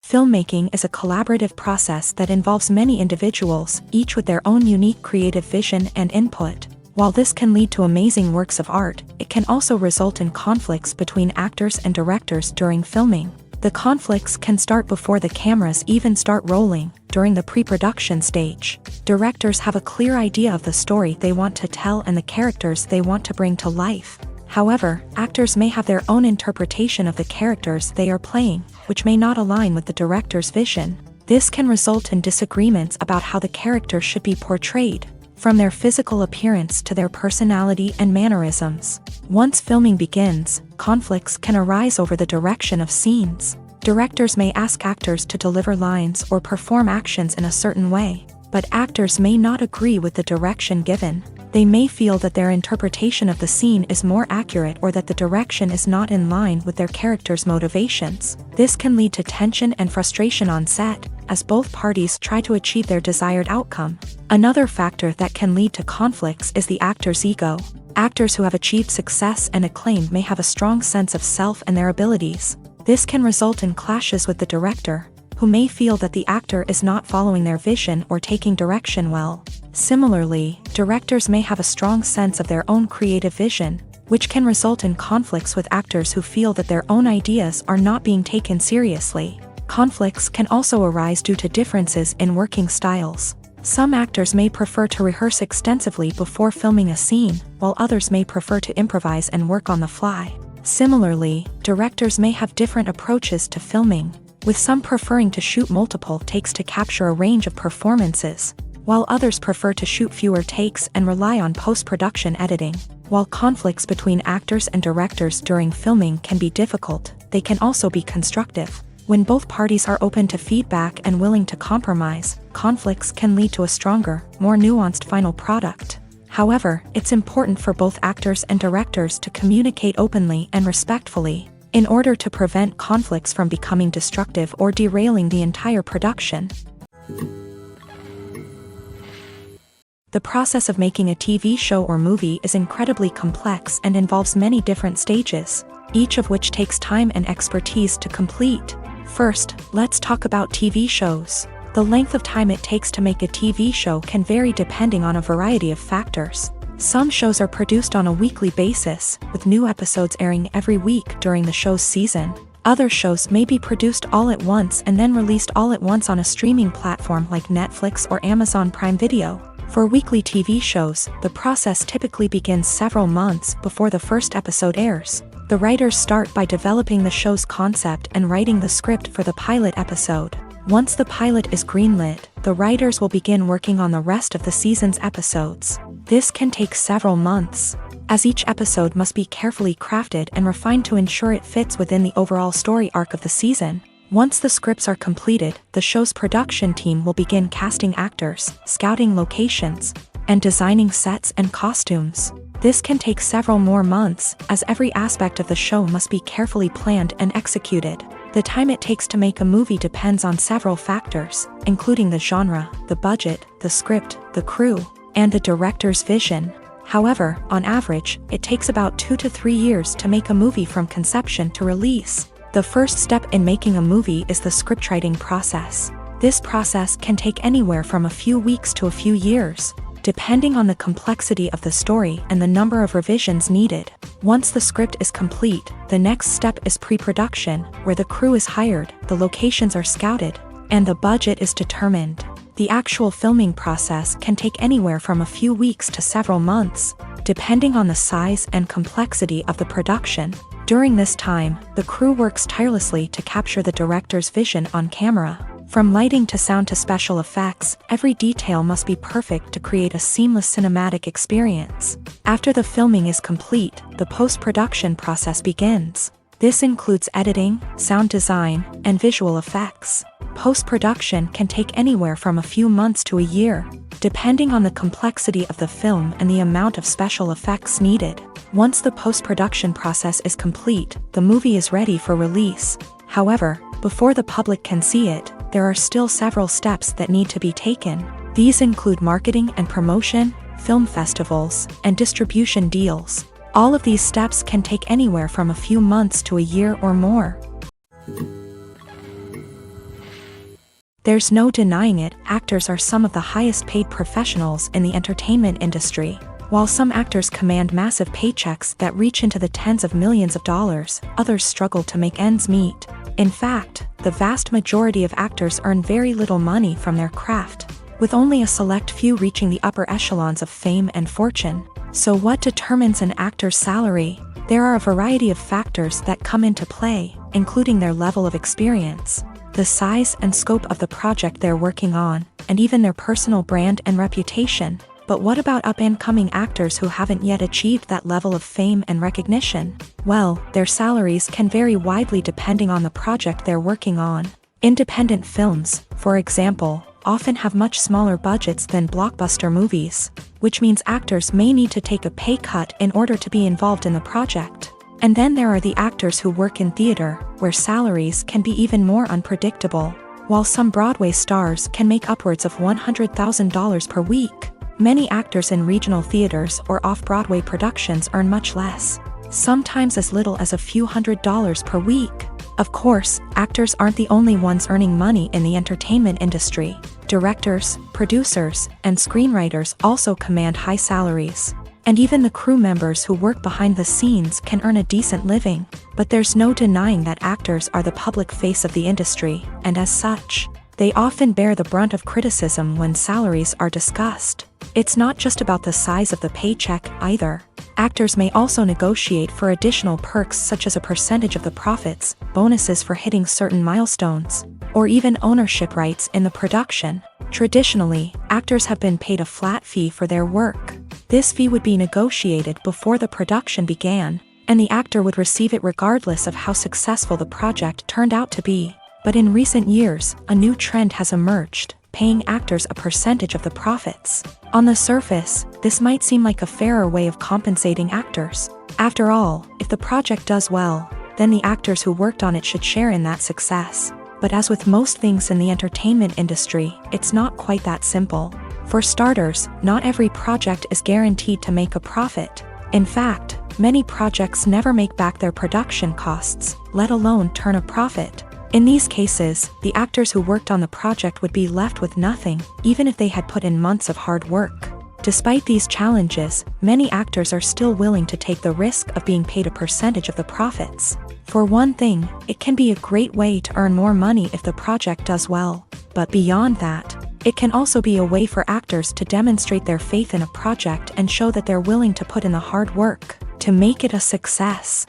Filmmaking is a collaborative process that involves many individuals, each with their own unique creative vision and input. While this can lead to amazing works of art, it can also result in conflicts between actors and directors during filming. The conflicts can start before the cameras even start rolling, during the pre-production stage. Directors have a clear idea of the story they want to tell and the characters they want to bring to life. However, actors may have their own interpretation of the characters they are playing, which may not align with the director's vision. This can result in disagreements about how the character should be portrayed. from their physical appearance to their personality and mannerisms. Once filming begins, conflicts can arise over the direction of scenes. Directors may ask actors to deliver lines or perform actions in a certain way, but actors may not agree with the direction given. They may feel that their interpretation of the scene is more accurate or that the direction is not in line with their character's motivations. This can lead to tension and frustration on set, as both parties try to achieve their desired outcome. Another factor that can lead to conflicts is the actor's ego. Actors who have achieved success and acclaim may have a strong sense of self and their abilities. This can result in clashes with the director, who may feel that the actor is not following their vision or taking direction well. Similarly, directors may have a strong sense of their own creative vision, which can result in conflicts with actors who feel that their own ideas are not being taken seriously. Conflicts can also arise due to differences in working styles. Some actors may prefer to rehearse extensively before filming a scene, while others may prefer to improvise and work on the fly. Similarly, directors may have different approaches to filming, with some preferring to shoot multiple takes to capture a range of performances, while others prefer to shoot fewer takes and rely on post-production editing. While conflicts between actors and directors during filming can be difficult, they can also be constructive. When both parties are open to feedback and willing to compromise, conflicts can lead to a stronger, more nuanced final product. However, it's important for both actors and directors to communicate openly and respectfully, in order to prevent conflicts from becoming destructive or derailing the entire production. The process of making a TV show or movie is incredibly complex and involves many different stages, each of which takes time and expertise to complete. First, let's talk about TV shows. The length of time it takes to make a TV show can vary depending on a variety of factors. Some shows are produced on a weekly basis, with new episodes airing every week during the show's season. Other shows may be produced all at once and then released all at once on a streaming platform like Netflix or Amazon Prime Video. For weekly TV shows, the process typically begins several months before the first episode airs. The writers start by developing the show's concept and writing the script for the pilot episode. Once the pilot is greenlit, the writers will begin working on the rest of the season's episodes. This can take several months, as each episode must be carefully crafted and refined to ensure it fits within the overall story arc of the season. Once the scripts are completed, the show's production team will begin casting actors, scouting locations, and designing sets and costumes. This can take several more months, as every aspect of the show must be carefully planned and executed. The time it takes to make a movie depends on several factors, including the genre, the budget, the script, the crew, and the director's vision. However, on average, it takes about 2 to 3 years to make a movie from conception to release. The first step in making a movie is the scriptwriting process. This process can take anywhere from a few weeks to a few years, depending on the complexity of the story and the number of revisions needed. Once the script is complete, the next step is pre-production, where the crew is hired, the locations are scouted, and the budget is determined. The actual filming process can take anywhere from a few weeks to several months, depending on the size and complexity of the production. During this time, the crew works tirelessly to capture the director's vision on camera. From lighting to sound to special effects, every detail must be perfect to create a seamless cinematic experience. After the filming is complete, the post-production process begins. This includes editing, sound design, and visual effects. Post-production can take anywhere from a few months to a year, depending on the complexity of the film and the amount of special effects needed. Once the post-production process is complete, the movie is ready for release. However, before the public can see it, there are still several steps that need to be taken. These include marketing and promotion, film festivals, and distribution deals. All of these steps can take anywhere from a few months to a year or more. There's no denying it, actors are some of the highest paid professionals in the entertainment industry. While some actors command massive paychecks that reach into the tens of millions of dollars, others struggle to make ends meet. In fact, the vast majority of actors earn very little money from their craft, with only a select few reaching the upper echelons of fame and fortune. So what determines an actor's salary? There are a variety of factors that come into play, including their level of experience, the size and scope of the project they're working on, and even their personal brand and reputation. But what about up-and-coming actors who haven't yet achieved that level of fame and recognition? Well, their salaries can vary widely depending on the project they're working on. Independent films, for example, often have much smaller budgets than blockbuster movies, which means actors may need to take a pay cut in order to be involved in the project. And then there are the actors who work in theater, where salaries can be even more unpredictable. While some Broadway stars can make upwards of $100,000 per week, many actors in regional theaters or off-Broadway productions earn much less, sometimes as little as a few $100s per week. Of course, actors aren't the only ones earning money in the entertainment industry. Directors, producers, and screenwriters also command high salaries. And even the crew members who work behind the scenes can earn a decent living. But there's no denying that actors are the public face of the industry, and as such, they often bear the brunt of criticism when salaries are discussed. It's not just about the size of the paycheck, either. Actors may also negotiate for additional perks such as a percentage of the profits, bonuses for hitting certain milestones, or even ownership rights in the production. Traditionally, actors have been paid a flat fee for their work. This fee would be negotiated before the production began, and the actor would receive it regardless of how successful the project turned out to be. But in recent years, a new trend has emerged, paying actors a percentage of the profits. On the surface, this might seem like a fairer way of compensating actors. After all, if the project does well, then the actors who worked on it should share in that success. But as with most things in the entertainment industry, it's not quite that simple. For starters, not every project is guaranteed to make a profit. In fact, many projects never make back their production costs, let alone turn a profit. In these cases, the actors who worked on the project would be left with nothing, even if they had put in months of hard work. Despite these challenges, many actors are still willing to take the risk of being paid a percentage of the profits. For one thing, it can be a great way to earn more money if the project does well. But beyond that, it can also be a way for actors to demonstrate their faith in a project and show that they're willing to put in the hard work to make it a success.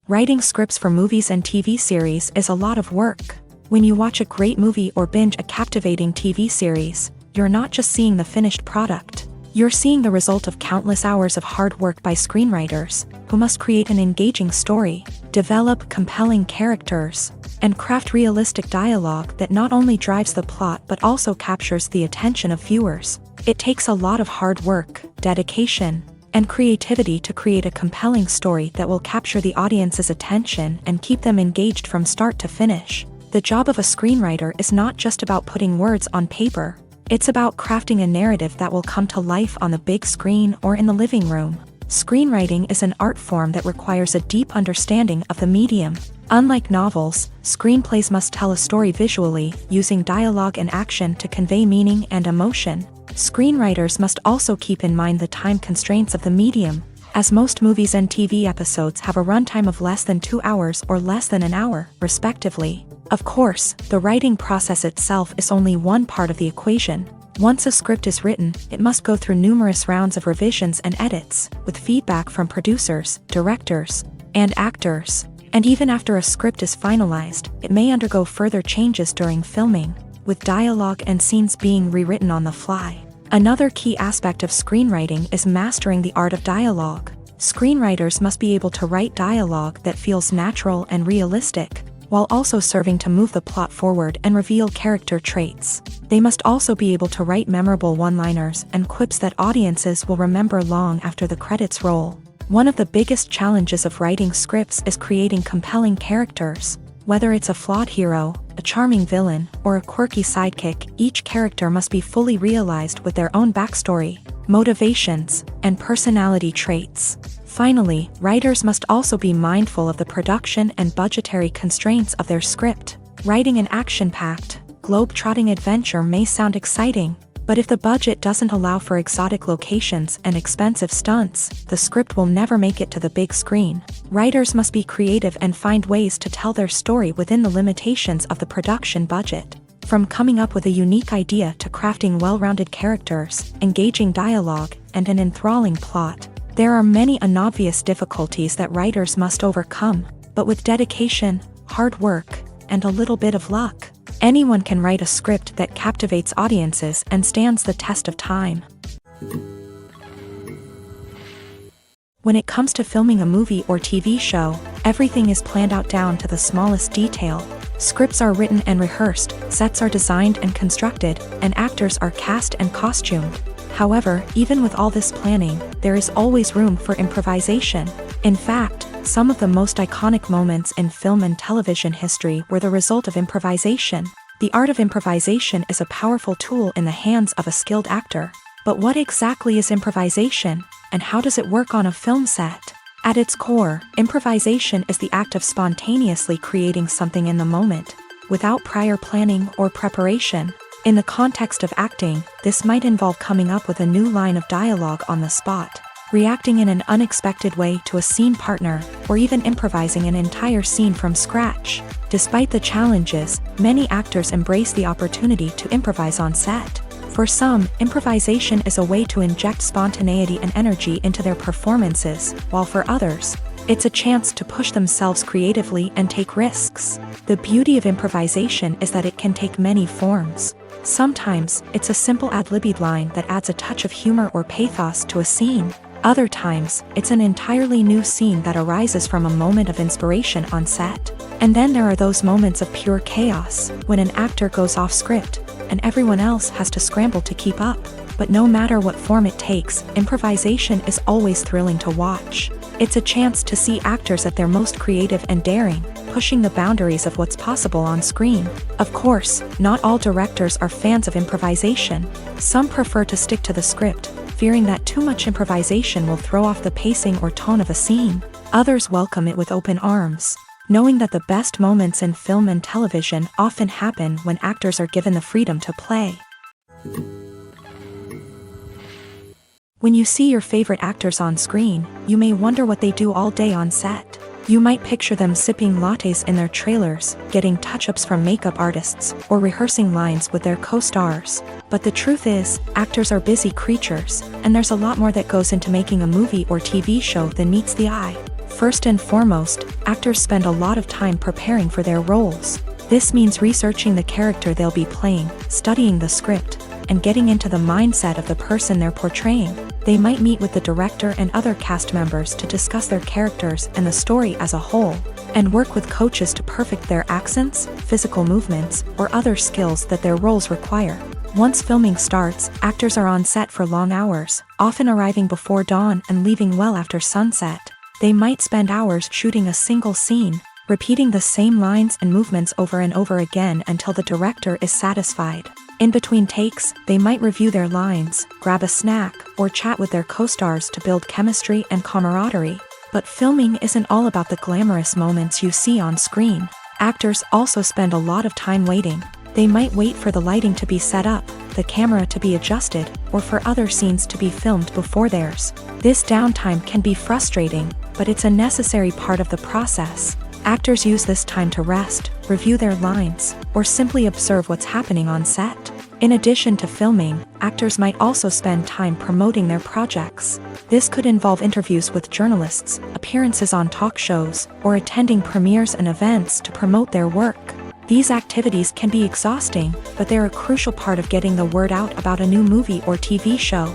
Writing scripts for movies and TV series is a lot of work. When you watch a great movie or binge a captivating TV series, you're not just seeing the finished product. You're seeing the result of countless hours of hard work by screenwriters, who must create an engaging story, develop compelling characters, and craft realistic dialogue that not only drives the plot but also captures the attention of viewers. It takes a lot of hard work, dedication, and creativity to create a compelling story that will capture the audience's attention and keep them engaged from start to finish. The job of a screenwriter is not just about putting words on paper. It's about crafting a narrative that will come to life on the big screen or in the living room. Screenwriting is an art form that requires a deep understanding of the medium. Unlike novels, screenplays must tell a story visually, using dialogue and action to convey meaning and emotion. Screenwriters must also keep in mind the time constraints of the medium, as most movies and TV episodes have a runtime of less than 2 hours or less than an hour, respectively. Of course, the writing process itself is only one part of the equation. Once a script is written, it must go through numerous rounds of revisions and edits, with feedback from producers, directors, and actors. And even after a script is finalized, it may undergo further changes during filming, with dialogue and scenes being rewritten on the fly. Another key aspect of screenwriting is mastering the art of dialogue. Screenwriters must be able to write dialogue that feels natural and realistic, while also serving to move the plot forward and reveal character traits. They must also be able to write memorable one-liners and quips that audiences will remember long after the credits roll. One of the biggest challenges of writing scripts is creating compelling characters. Whether it's a flawed hero, a charming villain, or a quirky sidekick, each character must be fully realized with their own backstory, motivations, and personality traits. Finally, writers must also be mindful of the production and budgetary constraints of their script. Writing an action-packed, globe-trotting adventure may sound exciting, but if the budget doesn't allow for exotic locations and expensive stunts, the script will never make it to the big screen. Writers must be creative and find ways to tell their story within the limitations of the production budget. From coming up with a unique idea to crafting well-rounded characters, engaging dialogue, and an enthralling plot, there are many unobvious difficulties that writers must overcome. But with dedication, hard work, and a little bit of luck, Anyone can write a script that captivates audiences and stands the test of time. When it comes to filming a movie or TV show, everything is planned out down to the smallest detail. Scripts are written and rehearsed, sets are designed and constructed, and actors are cast and costumed. However, even with all this planning, there is always room for improvisation. In fact, some of the most iconic moments in film and television history were the result of improvisation. The art of improvisation is a powerful tool in the hands of a skilled actor. But what exactly is improvisation, and how does it work on a film set? At its core, improvisation is the act of spontaneously creating something in the moment, without prior planning or preparation. In the context of acting, this might involve coming up with a new line of dialogue on the spot, reacting in an unexpected way to a scene partner, or even improvising an entire scene from scratch. Despite the challenges, many actors embrace the opportunity to improvise on set. For some, improvisation is a way to inject spontaneity and energy into their performances, while for others, it's a chance to push themselves creatively and take risks. The beauty of improvisation is that it can take many forms. Sometimes, it's a simple ad-libbed line that adds a touch of humor or pathos to a scene. Other times, it's an entirely new scene that arises from a moment of inspiration on set. And then there are those moments of pure chaos, when an actor goes off script, and everyone else has to scramble to keep up. But no matter what form it takes, improvisation is always thrilling to watch. It's a chance to see actors at their most creative and daring, pushing the boundaries of what's possible on screen. Of course, not all directors are fans of improvisation. Some prefer to stick to the script, fearing that too much improvisation will throw off the pacing or tone of a scene. Others welcome it with open arms, knowing that the best moments in film and television often happen when actors are given the freedom to play. When you see your favorite actors on screen, you may wonder what they do all day on set. You might picture them sipping lattes in their trailers, getting touch-ups from makeup artists, or rehearsing lines with their co-stars. But the truth is, actors are busy creatures, and there's a lot more that goes into making a movie or TV show than meets the eye. First and foremost, actors spend a lot of time preparing for their roles. This means researching the character they'll be playing, studying the script, and getting into the mindset of the person they're portraying. They might meet with the director and other cast members to discuss their characters and the story as a whole, and work with coaches to perfect their accents, physical movements, or other skills that their roles require. Once filming starts, actors are on set for long hours, often arriving before dawn and leaving well after sunset. They might spend hours shooting a single scene, repeating the same lines and movements over and over again until the director is satisfied. In between takes, they might review their lines, grab a snack, or chat with their co-stars to build chemistry and camaraderie. But filming isn't all about the glamorous moments you see on screen. Actors also spend a lot of time waiting. They might wait for the lighting to be set up, the camera to be adjusted, or for other scenes to be filmed before theirs. This downtime can be frustrating, but it's a necessary part of the process. Actors use this time to rest, review their lines, or simply observe what's happening on set. In addition to filming, actors might also spend time promoting their projects. This could involve interviews with journalists, appearances on talk shows, or attending premieres and events to promote their work. These activities can be exhausting, but they're a crucial part of getting the word out about a new movie or TV show.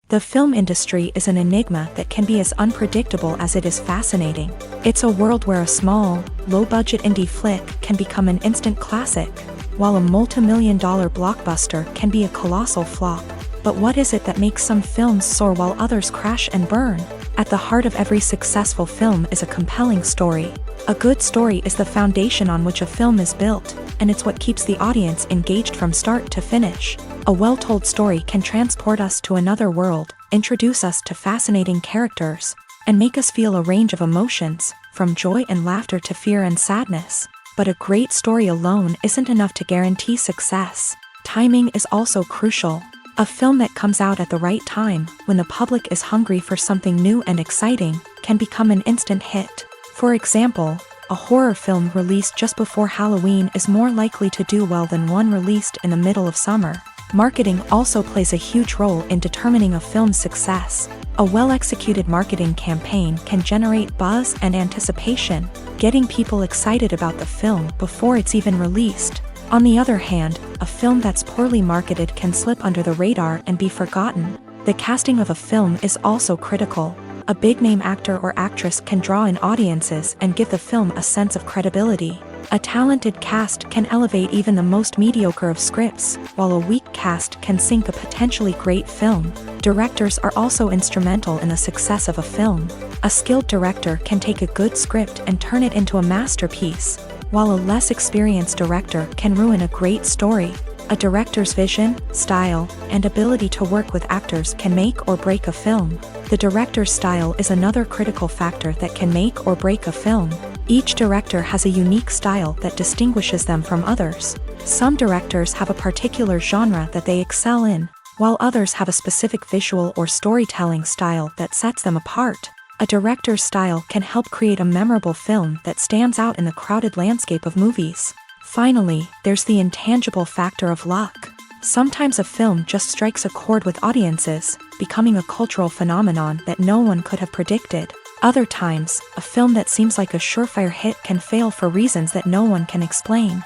The film industry is an enigma that can be as unpredictable as it is fascinating. It's a world where a small, low-budget indie flick can become an instant classic, while a multi-million-dollar blockbuster can be a colossal flop. But what is it that makes some films soar while others crash and burn? At the heart of every successful film is a compelling story. A good story is the foundation on which a film is built, and it's what keeps the audience engaged from start to finish. A well-told story can transport us to another world, introduce us to fascinating characters, and make us feel a range of emotions, from joy and laughter to fear and sadness. But a great story alone isn't enough to guarantee success. Timing is also crucial. A film that comes out at the right time, when the public is hungry for something new and exciting, can become an instant hit. For example, a horror film released just before Halloween is more likely to do well than one released in the middle of summer. Marketing also plays a huge role in determining a film's success. A well-executed marketing campaign can generate buzz and anticipation, getting people excited about the film before it's even released. On the other hand, a film that's poorly marketed can slip under the radar and be forgotten. The casting of a film is also critical. A big-name actor or actress can draw in audiences and give the film a sense of credibility. A talented cast can elevate even the most mediocre of scripts, while a weak cast can sink a potentially great film. Directors are also instrumental in the success of a film. A skilled director can take a good script and turn it into a masterpiece, while a less experienced director can ruin a great story. A director's vision, style, and ability to work with actors can make or break a film. The director's style is another critical factor that can make or break a film. Each director has a unique style that distinguishes them from others. Some directors have a particular genre that they excel in, while others have a specific visual or storytelling style that sets them apart. A director's style can help create a memorable film that stands out in the crowded landscape of movies. Finally, there's the intangible factor of luck. Sometimes a film just strikes a chord with audiences, becoming a cultural phenomenon that no one could have predicted. Other times, a film that seems like a surefire hit can fail for reasons that no one can explain.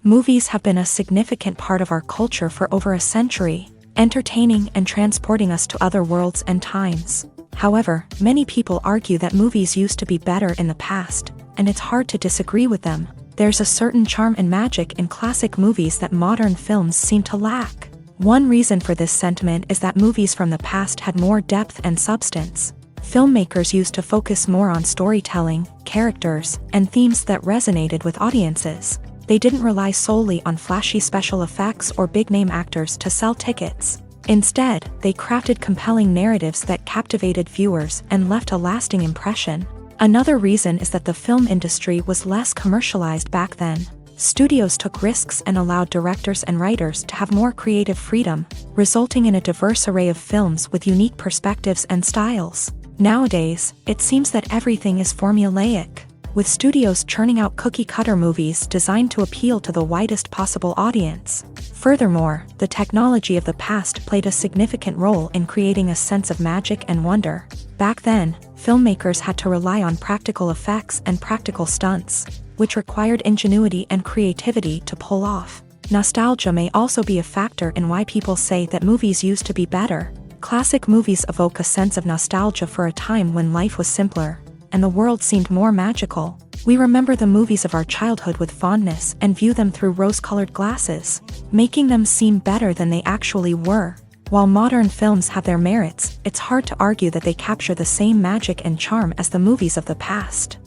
Movies have been a significant part of our culture for over a century, entertaining and transporting us to other worlds and times. However, many people argue that movies used to be better in the past, and it's hard to disagree with them. There's a certain charm and magic in classic movies that modern films seem to lack. One reason for this sentiment is that movies from the past had more depth and substance. Filmmakers used to focus more on storytelling, characters, and themes that resonated with audiences. They didn't rely solely on flashy special effects or big-name actors to sell tickets. Instead, they crafted compelling narratives that captivated viewers and left a lasting impression. Another reason is that the film industry was less commercialized back then. Studios took risks and allowed directors and writers to have more creative freedom, resulting in a diverse array of films with unique perspectives and styles. Nowadays, it seems that everything is formulaic, with studios churning out cookie-cutter movies designed to appeal to the widest possible audience. Furthermore, the technology of the past played a significant role in creating a sense of magic and wonder. Back then, filmmakers had to rely on practical effects and practical stunts, which required ingenuity and creativity to pull off. Nostalgia may also be a factor in why people say that movies used to be better. Classic movies evoke a sense of nostalgia for a time when life was simpler, and the world seemed more magical. We remember the movies of our childhood with fondness and view them through rose-colored glasses, making them seem better than they actually were. While modern films have their merits, it's hard to argue that they capture the same magic and charm as the movies of the past.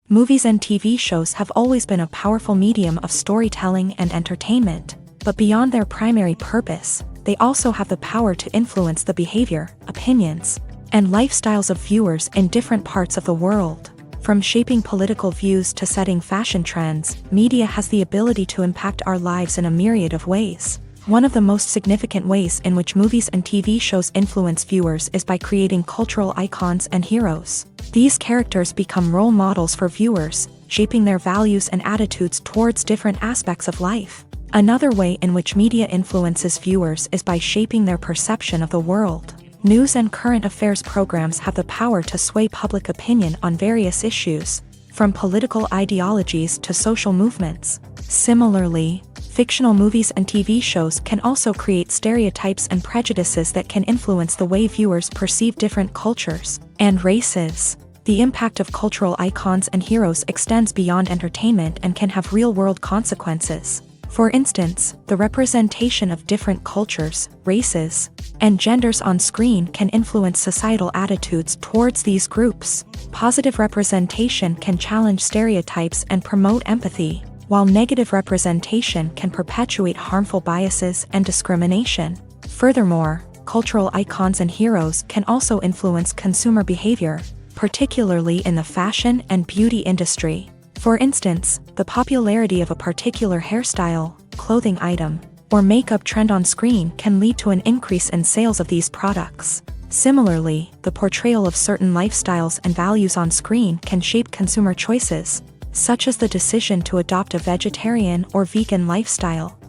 Movies and TV shows have always been a powerful medium of storytelling and entertainment, but beyond their primary purpose, they also have the power to influence the behavior, opinions, and lifestyles of viewers in different parts of the world. From shaping political views to setting fashion trends, media has the ability to impact our lives in a myriad of ways. One of the most significant ways in which movies and TV shows influence viewers is by creating cultural icons and heroes. These characters become role models for viewers, shaping their values and attitudes towards different aspects of life. Another way in which media influences viewers is by shaping their perception of the world. News and current affairs programs have the power to sway public opinion on various issues, from political ideologies to social movements. Similarly, fictional movies and TV shows can also create stereotypes and prejudices that can influence the way viewers perceive different cultures and races. The impact of cultural icons and heroes extends beyond entertainment and can have real-world consequences. For instance, the representation of different cultures, races, and genders on screen can influence societal attitudes towards these groups. Positive representation can challenge stereotypes and promote empathy, while negative representation can perpetuate harmful biases and discrimination. Furthermore, cultural icons and heroes can also influence consumer behavior, particularly in the fashion and beauty industry. For instance, the popularity of a particular hairstyle, clothing item, or makeup trend on screen can lead to an increase in sales of these products. Similarly, the portrayal of certain lifestyles and values on screen can shape consumer choices, such as the decision to adopt a vegetarian or vegan lifestyle.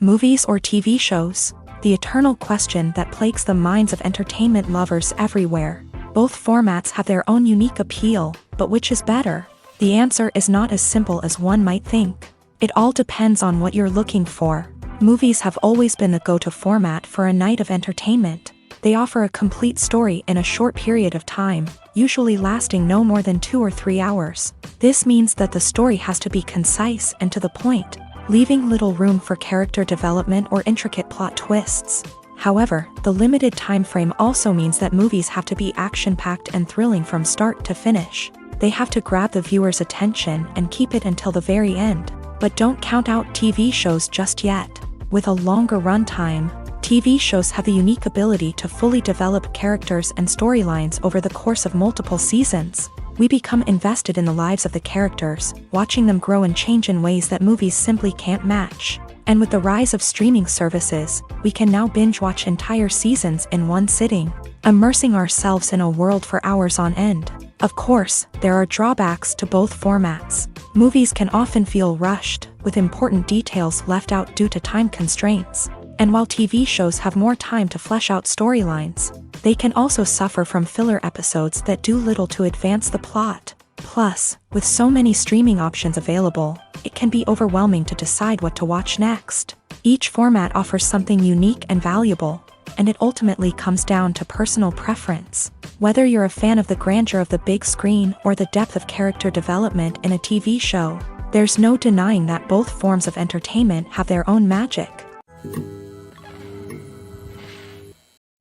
Movies or TV shows? The eternal question that plagues the minds of entertainment lovers everywhere. Both formats have their own unique appeal, but which is better? The answer is not as simple as one might think. It all depends on what you're looking for. Movies have always been the go-to format for a night of entertainment. They offer a complete story in a short period of time, usually lasting no more than 2 or 3 hours. This means that the story has to be concise and to the point, leaving little room for character development or intricate plot twists. However, the limited time frame also means that movies have to be action-packed and thrilling from start to finish. They have to grab the viewer's attention and keep it until the very end. But don't count out TV shows just yet. With a longer runtime, TV shows have the unique ability to fully develop characters and storylines over the course of multiple seasons. We become invested in the lives of the characters, watching them grow and change in ways that movies simply can't match. And with the rise of streaming services, we can now binge-watch entire seasons in one sitting, immersing ourselves in a world for hours on end. Of course, there are drawbacks to both formats. Movies can often feel rushed, with important details left out due to time constraints. And while TV shows have more time to flesh out storylines, they can also suffer from filler episodes that do little to advance the plot. Plus, with so many streaming options available, it can be overwhelming to decide what to watch next. Each format offers something unique and valuable, and it ultimately comes down to personal preference. Whether you're a fan of the grandeur of the big screen or the depth of character development in a TV show, there's no denying that both forms of entertainment have their own magic.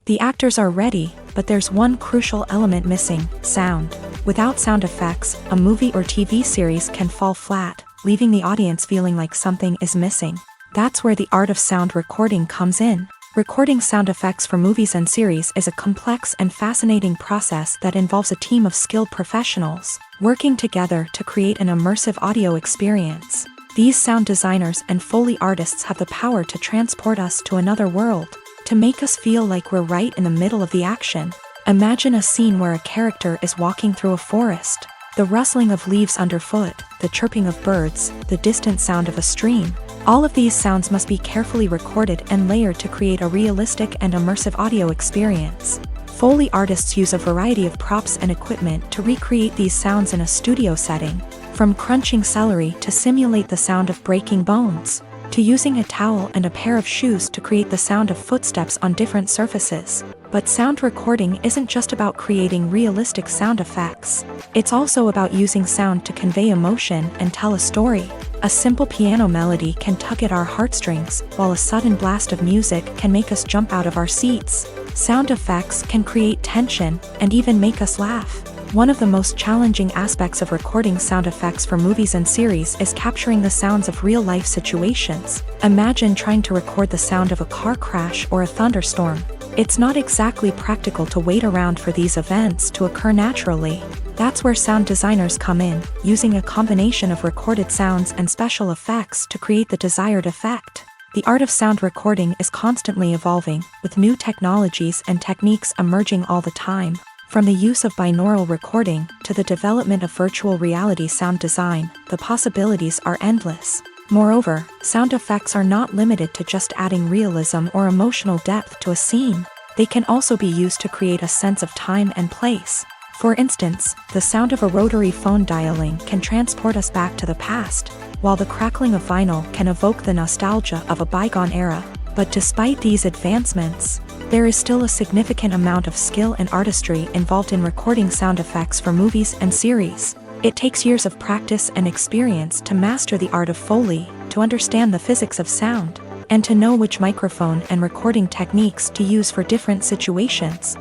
The actors are ready, but there's one crucial element missing: sound. Without sound effects, a movie or TV series can fall flat, leaving the audience feeling like something is missing. That's where the art of sound recording comes in. Recording sound effects for movies and series is a complex and fascinating process that involves a team of skilled professionals working together to create an immersive audio experience. These sound designers and Foley artists have the power to transport us to another world, to make us feel like we're right in the middle of the action. Imagine a scene where a character is walking through a forest. The rustling of leaves underfoot, the chirping of birds, the distant sound of a stream. All of these sounds must be carefully recorded and layered to create a realistic and immersive audio experience. Foley artists use a variety of props and equipment to recreate these sounds in a studio setting, from crunching celery to simulate the sound of breaking bones, to using a towel and a pair of shoes to create the sound of footsteps on different surfaces. But sound recording isn't just about creating realistic sound effects. It's also about using sound to convey emotion and tell a story. A simple piano melody can tug at our heartstrings, while a sudden blast of music can make us jump out of our seats. Sound effects can create tension and even make us laugh. One of the most challenging aspects of recording sound effects for movies and series is capturing the sounds of real-life situations. Imagine trying to record the sound of a car crash or a thunderstorm. It's not exactly practical to wait around for these events to occur naturally. That's where sound designers come in, using a combination of recorded sounds and special effects to create the desired effect. The art of sound recording is constantly evolving, with new technologies and techniques emerging all the time. From the use of binaural recording to the development of virtual reality sound design, the possibilities are endless. Moreover, sound effects are not limited to just adding realism or emotional depth to a scene. They can also be used to create a sense of time and place. For instance, the sound of a rotary phone dialing can transport us back to the past, while the crackling of vinyl can evoke the nostalgia of a bygone era. But despite these advancements, there is still a significant amount of skill and artistry involved in recording sound effects for movies and series. It takes years of practice and experience to master the art of Foley, to understand the physics of sound, and to know which microphone and recording techniques to use for different situations.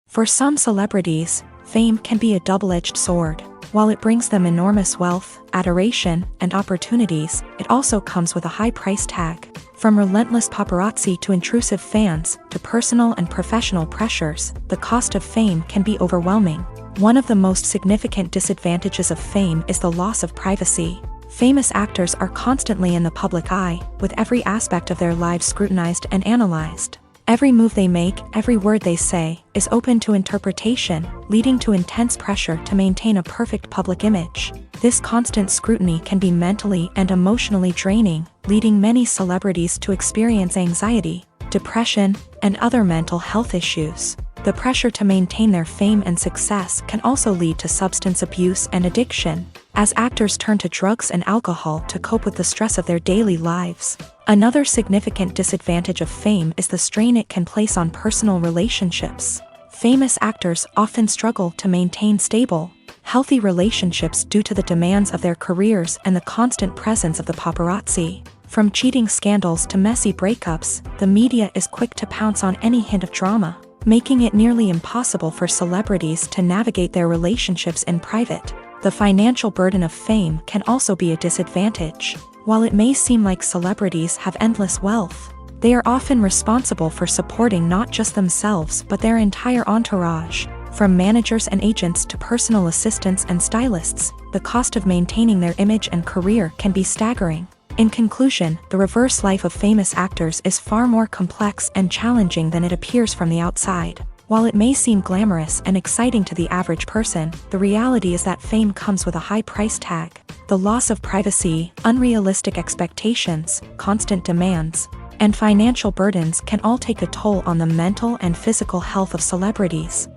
For some celebrities, fame can be a double-edged sword. While it brings them enormous wealth, adoration, and opportunities, it also comes with a high price tag. From relentless paparazzi to intrusive fans, to personal and professional pressures, the cost of fame can be overwhelming. One of the most significant disadvantages of fame is the loss of privacy. Famous actors are constantly in the public eye, with every aspect of their lives scrutinized and analyzed. Every move they make, every word they say, is open to interpretation, leading to intense pressure to maintain a perfect public image. This constant scrutiny can be mentally and emotionally draining, leading many celebrities to experience anxiety, depression, and other mental health issues. The pressure to maintain their fame and success can also lead to substance abuse and addiction, as actors turn to drugs and alcohol to cope with the stress of their daily lives. Another significant disadvantage of fame is the strain it can place on personal relationships. Famous actors often struggle to maintain stable, healthy relationships due to the demands of their careers and the constant presence of the paparazzi. From cheating scandals to messy breakups, the media is quick to pounce on any hint of drama, making it nearly impossible for celebrities to navigate their relationships in private. The financial burden of fame can also be a disadvantage. While it may seem like celebrities have endless wealth, they are often responsible for supporting not just themselves but their entire entourage. From managers and agents to personal assistants and stylists, the cost of maintaining their image and career can be staggering. In conclusion, the reverse life of famous actors is far more complex and challenging than it appears from the outside. While it may seem glamorous and exciting to the average person, the reality is that fame comes with a high price tag. The loss of privacy, unrealistic expectations, constant demands, and financial burdens can all take a toll on the mental and physical health of celebrities.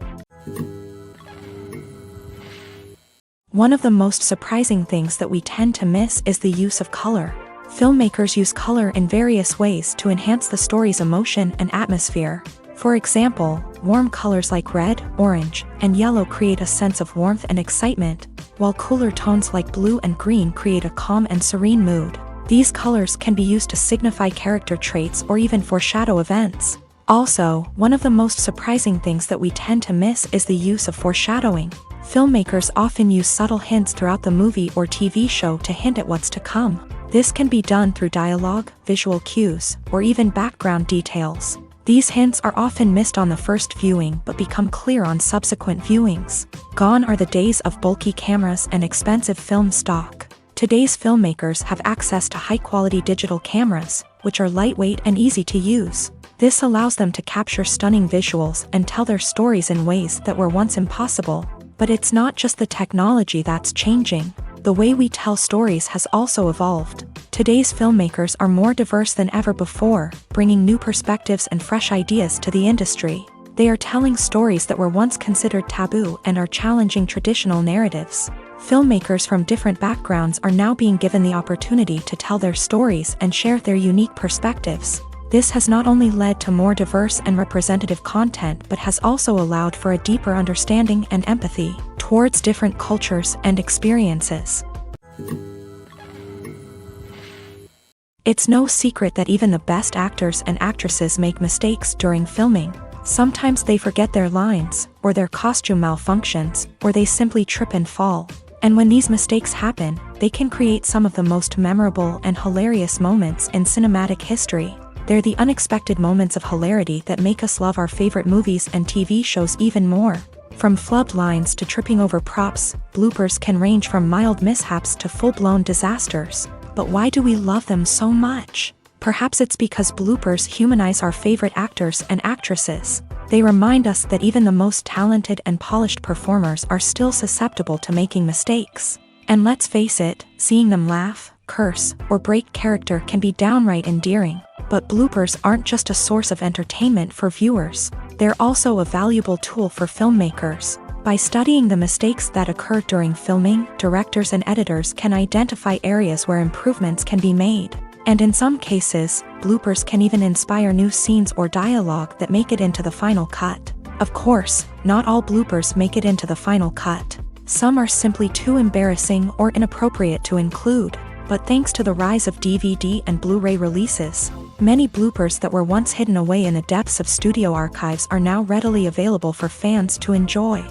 One of the most surprising things that we tend to miss is the use of color. Filmmakers use color in various ways to enhance the story's emotion and atmosphere. For example, warm colors like red, orange, and yellow create a sense of warmth and excitement, while cooler tones like blue and green create a calm and serene mood. These colors can be used to signify character traits or even foreshadow events. Also, one of the most surprising things that we tend to miss is the use of foreshadowing. Filmmakers often use subtle hints throughout the movie or TV show to hint at what's to come. This can be done through dialogue, visual cues, or even background details. These hints are often missed on the first viewing but become clear on subsequent viewings. Gone are the days of bulky cameras and expensive film stock. Today's filmmakers have access to high-quality digital cameras, which are lightweight and easy to use. This allows them to capture stunning visuals and tell their stories in ways that were once impossible. But it's not just the technology that's changing. The way we tell stories has also evolved. Today's filmmakers are more diverse than ever before, bringing new perspectives and fresh ideas to the industry. They are telling stories that were once considered taboo and are challenging traditional narratives. Filmmakers from different backgrounds are now being given the opportunity to tell their stories and share their unique perspectives. This has not only led to more diverse and representative content but has also allowed for a deeper understanding and empathy towards different cultures and experiences. It's no secret that even the best actors and actresses make mistakes during filming. Sometimes they forget their lines, or their costume malfunctions, or they simply trip and fall. And when these mistakes happen, they can create some of the most memorable and hilarious moments in cinematic history. They're the unexpected moments of hilarity that make us love our favorite movies and TV shows even more. From flubbed lines to tripping over props, bloopers can range from mild mishaps to full-blown disasters. But why do we love them so much? Perhaps it's because bloopers humanize our favorite actors and actresses. They remind us that even the most talented and polished performers are still susceptible to making mistakes. And let's face it, seeing them laugh, curse, or break character can be downright endearing. But bloopers aren't just a source of entertainment for viewers. They're also a valuable tool for filmmakers. By studying the mistakes that occur during filming, directors and editors can identify areas where improvements can be made. And in some cases, bloopers can even inspire new scenes or dialogue that make it into the final cut. Of course, not all bloopers make it into the final cut. Some are simply too embarrassing or inappropriate to include. But thanks to the rise of DVD and Blu-ray releases, many bloopers that were once hidden away in the depths of studio archives are now readily available for fans to enjoy.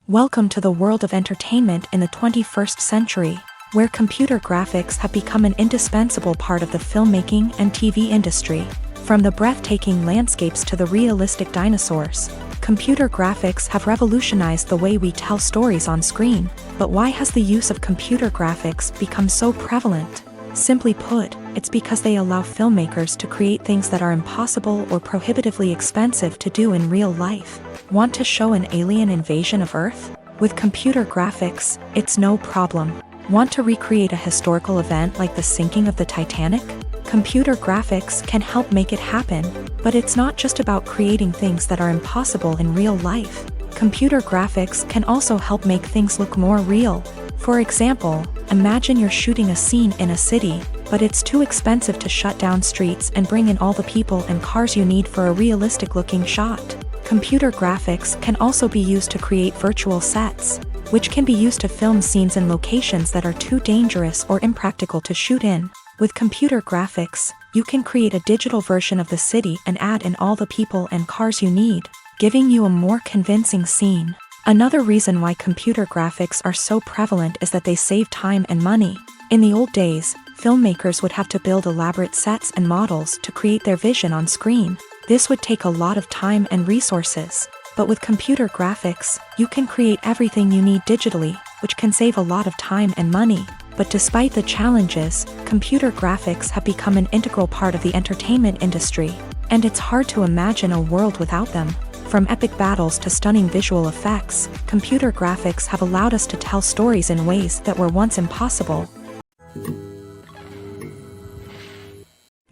Welcome to the world of entertainment in the 21st century, where computer graphics have become an indispensable part of the filmmaking and TV industry. From the breathtaking landscapes to the realistic dinosaurs, computer graphics have revolutionized the way we tell stories on screen. But why has the use of computer graphics become so prevalent? Simply put, it's because they allow filmmakers to create things that are impossible or prohibitively expensive to do in real life. Want to show an alien invasion of Earth? With computer graphics, it's no problem. Want to recreate a historical event like the sinking of the Titanic? Computer graphics can help make it happen, but it's not just about creating things that are impossible in real life. Computer graphics can also help make things look more real. For example, imagine you're shooting a scene in a city, but it's too expensive to shut down streets and bring in all the people and cars you need for a realistic-looking shot. Computer graphics can also be used to create virtual sets, which can be used to film scenes in locations that are too dangerous or impractical to shoot in. With computer graphics, you can create a digital version of the city and add in all the people and cars you need, giving you a more convincing scene. Another reason why computer graphics are so prevalent is that they save time and money. In the old days, filmmakers would have to build elaborate sets and models to create their vision on screen. This would take a lot of time and resources. But with computer graphics, you can create everything you need digitally, which can save a lot of time and money. But despite the challenges, computer graphics have become an integral part of the entertainment industry, and it's hard to imagine a world without them. From epic battles to stunning visual effects, computer graphics have allowed us to tell stories in ways that were once impossible.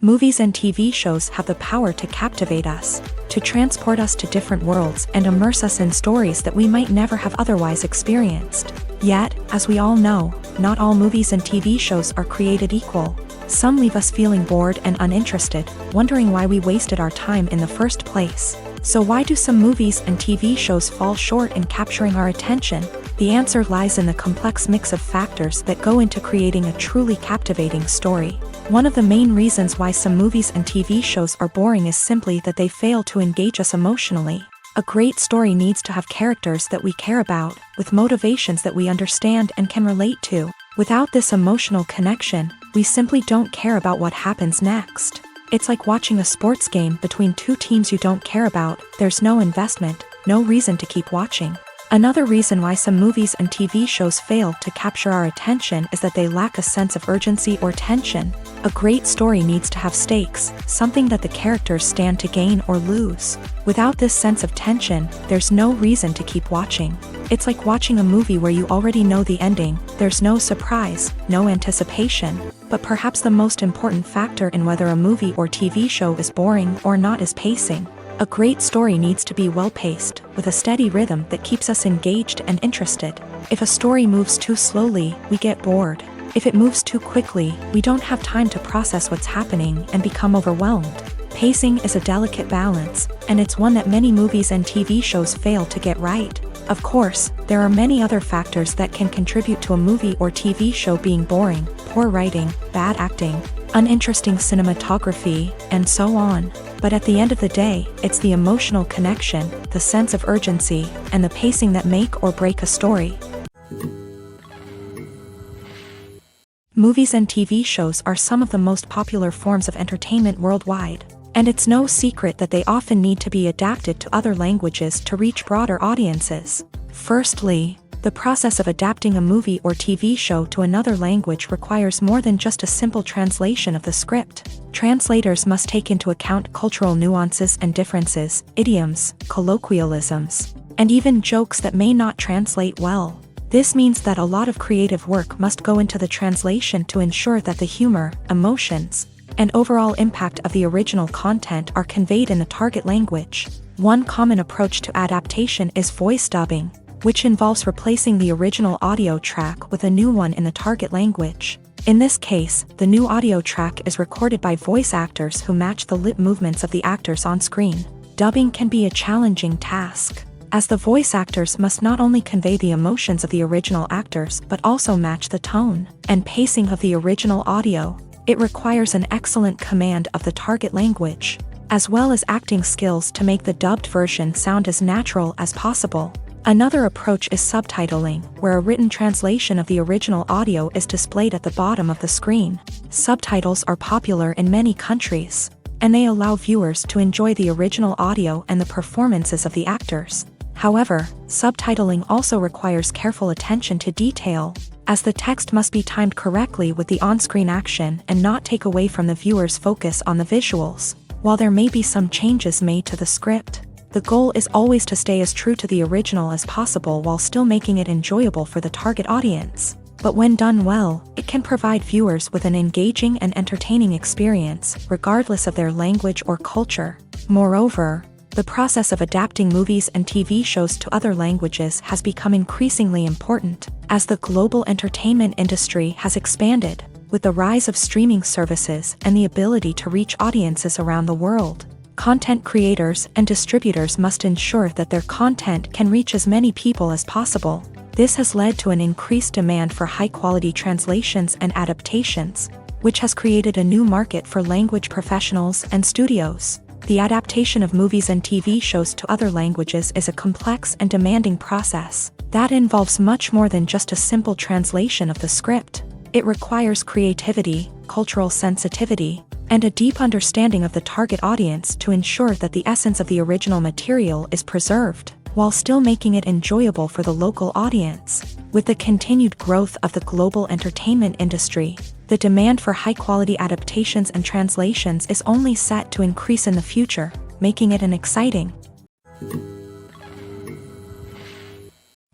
Movies and TV shows have the power to captivate us, to transport us to different worlds and immerse us in stories that we might never have otherwise experienced. Yet, as we all know, not all movies and TV shows are created equal. Some leave us feeling bored and uninterested, wondering why we wasted our time in the first place. So why do some movies and TV shows fall short in capturing our attention? The answer lies in the complex mix of factors that go into creating a truly captivating story. One of the main reasons why some movies and TV shows are boring is simply that they fail to engage us emotionally. A great story needs to have characters that we care about, with motivations that we understand and can relate to. Without this emotional connection, we simply don't care about what happens next. It's like watching a sports game between two teams you don't care about. There's no investment, no reason to keep watching. Another reason why some movies and TV shows fail to capture our attention is that they lack a sense of urgency or tension. A great story needs to have stakes, something that the characters stand to gain or lose. Without this sense of tension, there's no reason to keep watching. It's like watching a movie where you already know the ending. There's no surprise, no anticipation. But perhaps the most important factor in whether a movie or TV show is boring or not is pacing. A great story needs to be well-paced, with a steady rhythm that keeps us engaged and interested. If a story moves too slowly, we get bored. If it moves too quickly, we don't have time to process what's happening and become overwhelmed. Pacing is a delicate balance, and it's one that many movies and TV shows fail to get right. Of course, there are many other factors that can contribute to a movie or TV show being boring: poor writing, bad acting, uninteresting cinematography, and so on. But at the end of the day, it's the emotional connection, the sense of urgency, and the pacing that make or break a story. Movies and TV shows are some of the most popular forms of entertainment worldwide, and it's no secret that they often need to be adapted to other languages to reach broader audiences. Firstly, the process of adapting a movie or TV show to another language requires more than just a simple translation of the script. Translators must take into account cultural nuances and differences, idioms, colloquialisms, and even jokes that may not translate well. This means that a lot of creative work must go into the translation to ensure that the humor, emotions, and overall impact of the original content are conveyed in the target language. One common approach to adaptation is voice dubbing, which involves replacing the original audio track with a new one in the target language. In this case, the new audio track is recorded by voice actors who match the lip movements of the actors on screen. Dubbing can be a challenging task, as the voice actors must not only convey the emotions of the original actors but also match the tone and pacing of the original audio. It requires an excellent command of the target language, as well as acting skills to make the dubbed version sound as natural as possible. Another approach is subtitling, where a written translation of the original audio is displayed at the bottom of the screen. Subtitles are popular in many countries, and they allow viewers to enjoy the original audio and the performances of the actors. However, subtitling also requires careful attention to detail, as the text must be timed correctly with the on-screen action and not take away from the viewer's focus on the visuals. While there may be some changes made to the script, the goal is always to stay as true to the original as possible while still making it enjoyable for the target audience. But when done well, it can provide viewers with an engaging and entertaining experience, regardless of their language or culture. Moreover, the process of adapting movies and TV shows to other languages has become increasingly important, as the global entertainment industry has expanded, with the rise of streaming services and the ability to reach audiences around the world. Content creators and distributors must ensure that their content can reach as many people as possible. This has led to an increased demand for high-quality translations and adaptations, which has created a new market for language professionals and studios. The adaptation of movies and TV shows to other languages is a complex and demanding process that involves much more than just a simple translation of the script. It requires creativity, cultural sensitivity, and a deep understanding of the target audience to ensure that the essence of the original material is preserved, while still making it enjoyable for the local audience. With the continued growth of the global entertainment industry, the demand for high-quality adaptations and translations is only set to increase in the future, making it an exciting.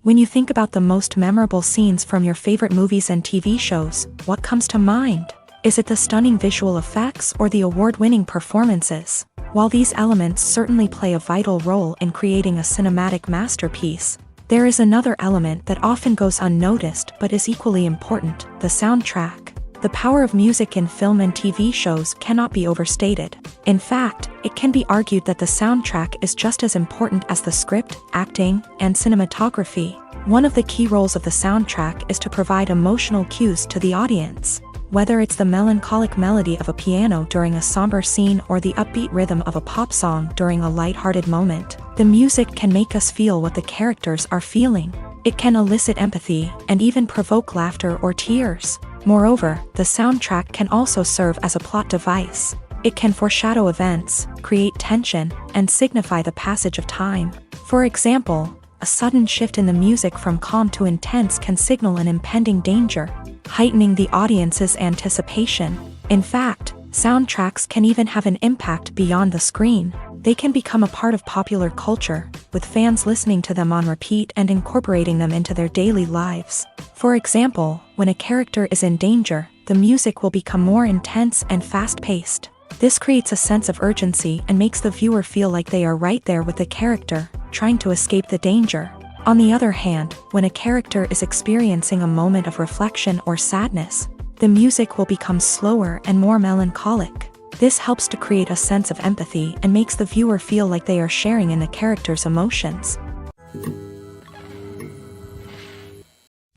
When you think about the most memorable scenes from your favorite movies and TV shows, what comes to mind? Is it the stunning visual effects or the award-winning performances? While these elements certainly play a vital role in creating a cinematic masterpiece, there is another element that often goes unnoticed but is equally important: the soundtrack. The power of music in film and TV shows cannot be overstated. In fact, it can be argued that the soundtrack is just as important as the script, acting, and cinematography. One of the key roles of the soundtrack is to provide emotional cues to the audience. Whether it's the melancholic melody of a piano during a somber scene or the upbeat rhythm of a pop song during a lighthearted moment, the music can make us feel what the characters are feeling. It can elicit empathy and even provoke laughter or tears. Moreover, the soundtrack can also serve as a plot device. It can foreshadow events, create tension, and signify the passage of time. For example, a sudden shift in the music from calm to intense can signal an impending danger, heightening the audience's anticipation. In fact, soundtracks can even have an impact beyond the screen. They can become a part of popular culture, with fans listening to them on repeat and incorporating them into their daily lives. For example, when a character is in danger, the music will become more intense and fast-paced. This creates a sense of urgency and makes the viewer feel like they are right there with the character, trying to escape the danger. On the other hand, when a character is experiencing a moment of reflection or sadness, the music will become slower and more melancholic. This helps to create a sense of empathy and makes the viewer feel like they are sharing in the character's emotions.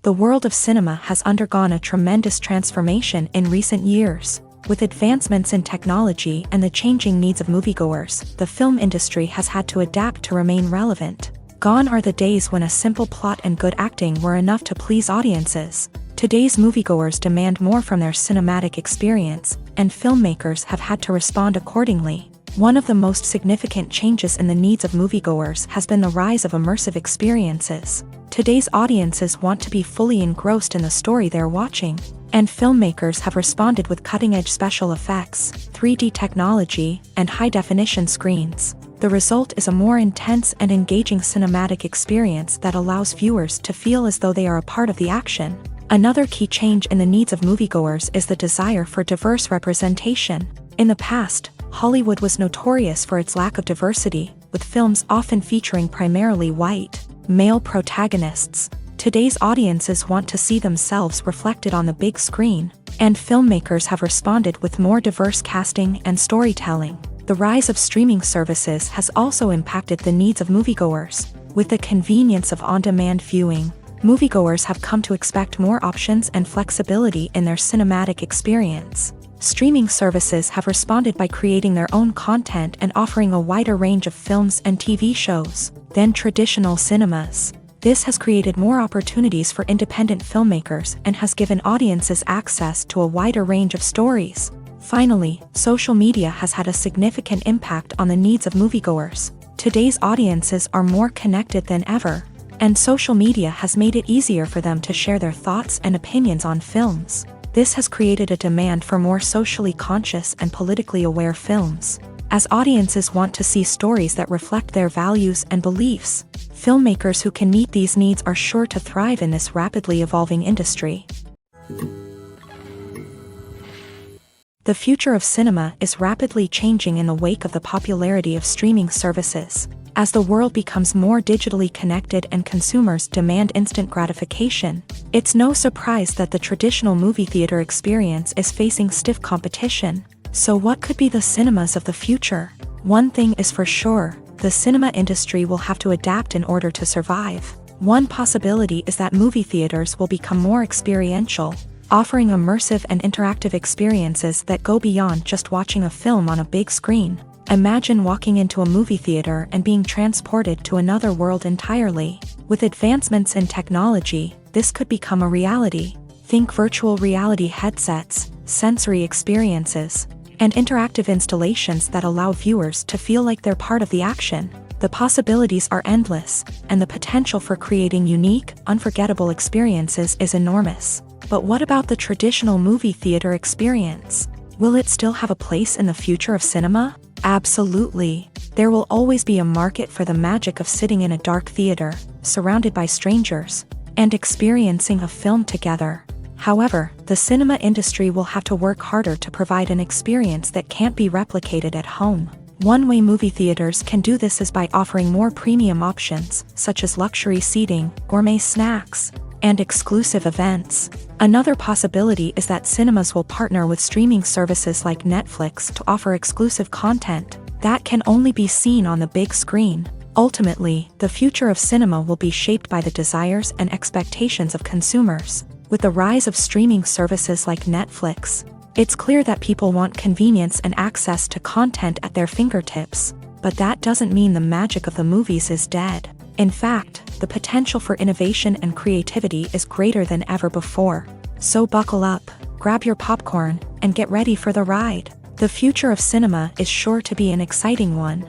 The world of cinema has undergone a tremendous transformation in recent years. With advancements in technology and the changing needs of moviegoers, the film industry has had to adapt to remain relevant. Gone are the days when a simple plot and good acting were enough to please audiences. Today's moviegoers demand more from their cinematic experience, and filmmakers have had to respond accordingly. One of the most significant changes in the needs of moviegoers has been the rise of immersive experiences. Today's audiences want to be fully engrossed in the story they're watching, and filmmakers have responded with cutting-edge special effects, 3D technology, and high-definition screens. The result is a more intense and engaging cinematic experience that allows viewers to feel as though they are a part of the action. Another key change in the needs of moviegoers is the desire for diverse representation. In the past, Hollywood was notorious for its lack of diversity, with films often featuring primarily white, male protagonists. Today's audiences want to see themselves reflected on the big screen, and filmmakers have responded with more diverse casting and storytelling. The rise of streaming services has also impacted the needs of moviegoers. With the convenience of on-demand viewing, moviegoers have come to expect more options and flexibility in their cinematic experience. Streaming services have responded by creating their own content and offering a wider range of films and TV shows than traditional cinemas. This has created more opportunities for independent filmmakers and has given audiences access to a wider range of stories. Finally, social media has had a significant impact on the needs of moviegoers. Today's audiences are more connected than ever, And social media has made it easier for them to share their thoughts and opinions on films. This has created a demand for more socially conscious and politically aware films. As audiences want to see stories that reflect their values and beliefs, filmmakers who can meet these needs are sure to thrive in this rapidly evolving industry. The future of cinema is rapidly changing in the wake of the popularity of streaming services. As the world becomes more digitally connected and consumers demand instant gratification, it's no surprise that the traditional movie theater experience is facing stiff competition. So what could be the cinemas of the future? One thing is for sure, the cinema industry will have to adapt in order to survive. One possibility is that movie theaters will become more experiential, offering immersive and interactive experiences that go beyond just watching a film on a big screen. Imagine walking into a movie theater and being transported to another world entirely. With advancements in technology, this could become a reality. Think virtual reality headsets, sensory experiences, and interactive installations that allow viewers to feel like they're part of the action. The possibilities are endless, and the potential for creating unique, unforgettable experiences is enormous. But what about the traditional movie theater experience? Will it still have a place in the future of cinema? Absolutely. There will always be a market for the magic of sitting in a dark theater, surrounded by strangers, and experiencing a film together. However, the cinema industry will have to work harder to provide an experience that can't be replicated at home. One way movie theaters can do this is by offering more premium options, such as luxury seating, gourmet snacks, and exclusive events. Another possibility is that cinemas will partner with streaming services like Netflix to offer exclusive content that can only be seen on the big screen. Ultimately, the future of cinema will be shaped by the desires and expectations of consumers. With the rise of streaming services like Netflix, it's clear that people want convenience and access to content at their fingertips. But that doesn't mean the magic of the movies is dead. In fact, the potential for innovation and creativity is greater than ever before. So buckle up, grab your popcorn, and get ready for the ride. The future of cinema is sure to be an exciting one.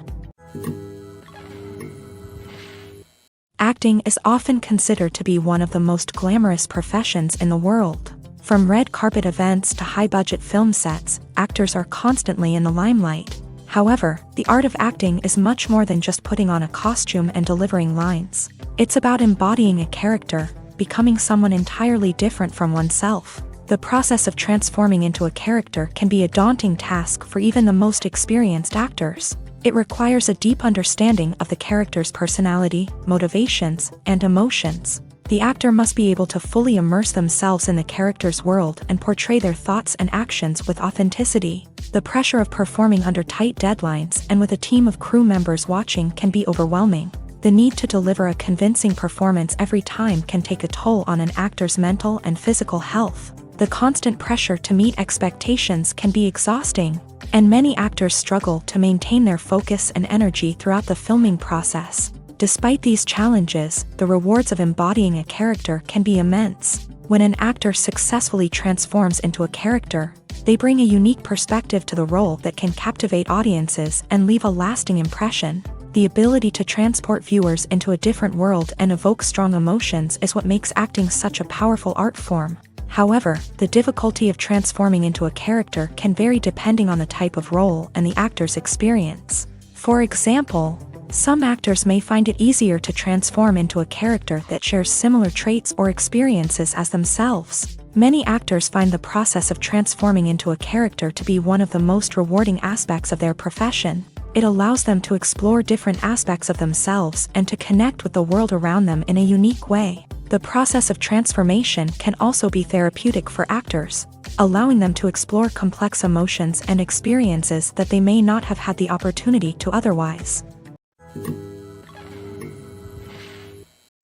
Acting is often considered to be one of the most glamorous professions in the world. From red carpet events to high-budget film sets, actors are constantly in the limelight. However, the art of acting is much more than just putting on a costume and delivering lines. It's about embodying a character, becoming someone entirely different from oneself. The process of transforming into a character can be a daunting task for even the most experienced actors. It requires a deep understanding of the character's personality, motivations, and emotions. The actor must be able to fully immerse themselves in the character's world and portray their thoughts and actions with authenticity. The pressure of performing under tight deadlines and with a team of crew members watching can be overwhelming. The need to deliver a convincing performance every time can take a toll on an actor's mental and physical health. The constant pressure to meet expectations can be exhausting, and many actors struggle to maintain their focus and energy throughout the filming process. Despite these challenges, the rewards of embodying a character can be immense. When an actor successfully transforms into a character, they bring a unique perspective to the role that can captivate audiences and leave a lasting impression. The ability to transport viewers into a different world and evoke strong emotions is what makes acting such a powerful art form. However, the difficulty of transforming into a character can vary depending on the type of role and the actor's experience. For example, some actors may find it easier to transform into a character that shares similar traits or experiences as themselves. Many actors find the process of transforming into a character to be one of the most rewarding aspects of their profession. It allows them to explore different aspects of themselves and to connect with the world around them in a unique way. The process of transformation can also be therapeutic for actors, allowing them to explore complex emotions and experiences that they may not have had the opportunity to otherwise.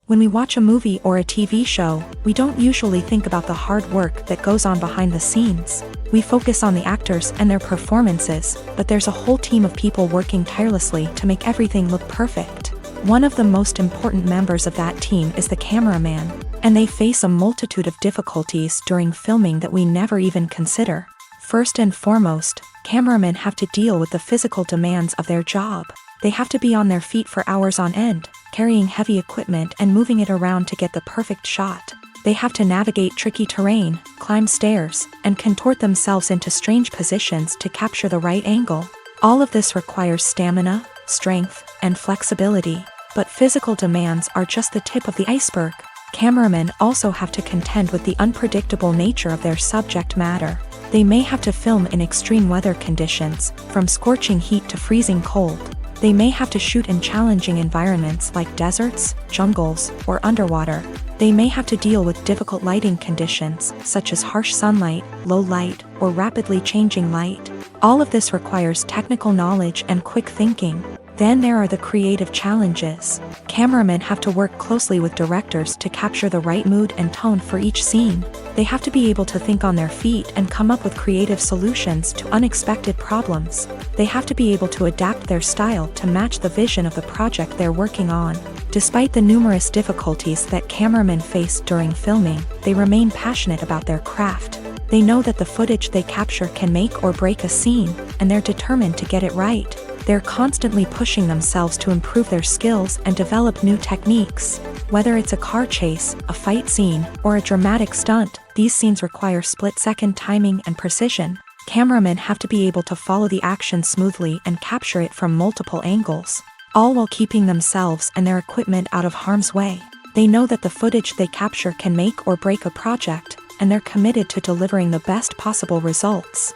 When we watch a movie or a TV show, we don't usually think about the hard work that goes on behind the scenes. We focus on the actors and their performances, but there's a whole team of people working tirelessly to make everything look perfect. One of the most important members of that team is the cameraman, and they face a multitude of difficulties during filming that we never even consider. First and foremost, cameramen have to deal with the physical demands of their job. They have to be on their feet for hours on end, carrying heavy equipment and moving it around to get the perfect shot. They have to navigate tricky terrain, climb stairs, and contort themselves into strange positions to capture the right angle. All of this requires stamina, strength, and flexibility. But physical demands are just the tip of the iceberg. Cameramen also have to contend with the unpredictable nature of their subject matter. They may have to film in extreme weather conditions, from scorching heat to freezing cold. They may have to shoot in challenging environments like deserts, jungles, or underwater. They may have to deal with difficult lighting conditions, such as harsh sunlight, low light, or rapidly changing light. All of this requires technical knowledge and quick thinking. Then there are the creative challenges. Cameramen have to work closely with directors to capture the right mood and tone for each scene. They have to be able to think on their feet and come up with creative solutions to unexpected problems. They have to be able to adapt their style to match the vision of the project they're working on. Despite the numerous difficulties that cameramen face during filming, they remain passionate about their craft. They know that the footage they capture can make or break a scene, and they're determined to get it right. They're constantly pushing themselves to improve their skills and develop new techniques. Whether it's a car chase, a fight scene, or a dramatic stunt, these scenes require split-second timing and precision. Cameramen have to be able to follow the action smoothly and capture it from multiple angles, all while keeping themselves and their equipment out of harm's way. They know that the footage they capture can make or break a project, and they're committed to delivering the best possible results.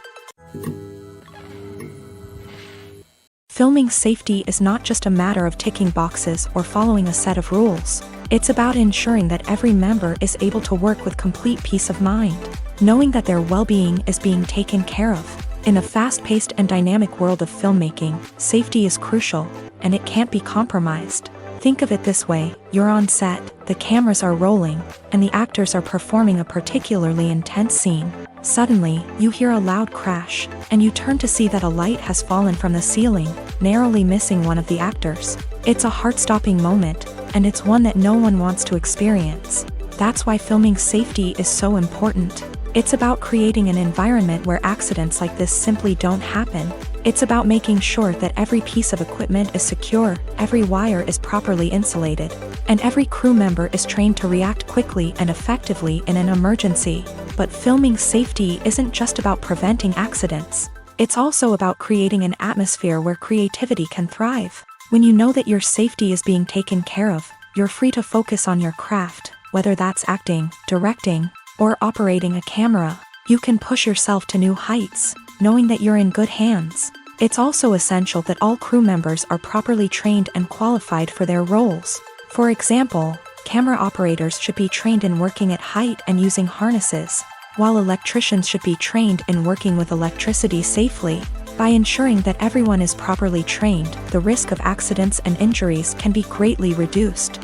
Filming safety is not just a matter of ticking boxes or following a set of rules. It's about ensuring that every member is able to work with complete peace of mind, knowing that their well-being is being taken care of. In a fast-paced and dynamic world of filmmaking, safety is crucial, and it can't be compromised. Think of it this way: you're on set, the cameras are rolling, and the actors are performing a particularly intense scene. Suddenly, you hear a loud crash, and you turn to see that a light has fallen from the ceiling, narrowly missing one of the actors. It's a heart-stopping moment, and it's one that no one wants to experience. That's why filming safety is so important. It's about creating an environment where accidents like this simply don't happen. It's about making sure that every piece of equipment is secure, every wire is properly insulated, and every crew member is trained to react quickly and effectively in an emergency. But filming safety isn't just about preventing accidents. It's also about creating an atmosphere where creativity can thrive. When you know that your safety is being taken care of, you're free to focus on your craft, whether that's acting, directing, or operating a camera. You can push yourself to new heights, knowing that you're in good hands. It's also essential that all crew members are properly trained and qualified for their roles. For example, camera operators should be trained in working at height and using harnesses, while electricians should be trained in working with electricity safely. By ensuring that everyone is properly trained, the risk of accidents and injuries can be greatly reduced.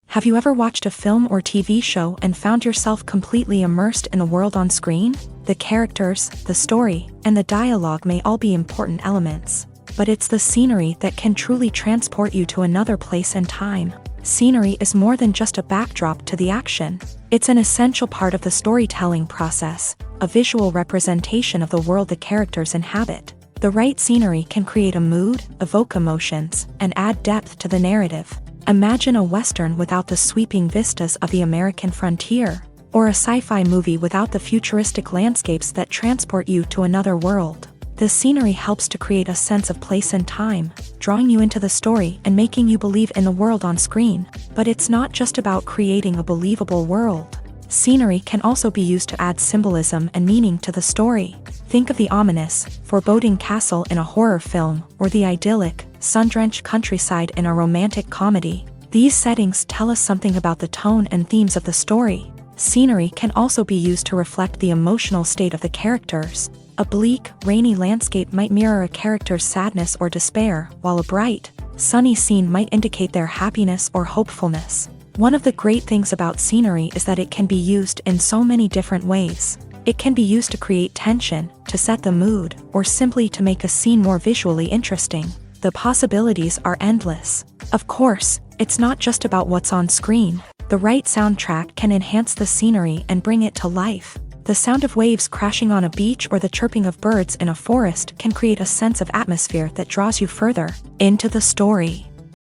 Have you ever watched a film or TV show and found yourself completely immersed in the world on screen? The characters, the story, and the dialogue may all be important elements, but it's the scenery that can truly transport you to another place and time. Scenery is more than just a backdrop to the action. It's an essential part of the storytelling process, a visual representation of the world the characters inhabit. The right scenery can create a mood, evoke emotions, and add depth to the narrative. Imagine a Western without the sweeping vistas of the American frontier, or a sci-fi movie without the futuristic landscapes that transport you to another world. The scenery helps to create a sense of place and time, drawing you into the story and making you believe in the world on screen. But it's not just about creating a believable world. Scenery can also be used to add symbolism and meaning to the story. Think of the ominous, foreboding castle in a horror film, or the idyllic, sun-drenched countryside in a romantic comedy. These settings tell us something about the tone and themes of the story. Scenery can also be used to reflect the emotional state of the characters. A bleak, rainy landscape might mirror a character's sadness or despair, while a bright, sunny scene might indicate their happiness or hopefulness. One of the great things about scenery is that it can be used in so many different ways. It can be used to create tension, to set the mood, or simply to make a scene more visually interesting. The possibilities are endless. Of course, it's not just about what's on screen. The right soundtrack can enhance the scenery and bring it to life. The The sound of waves crashing on a beach or the chirping of birds in a forest can create a sense of atmosphere that draws you further into the story.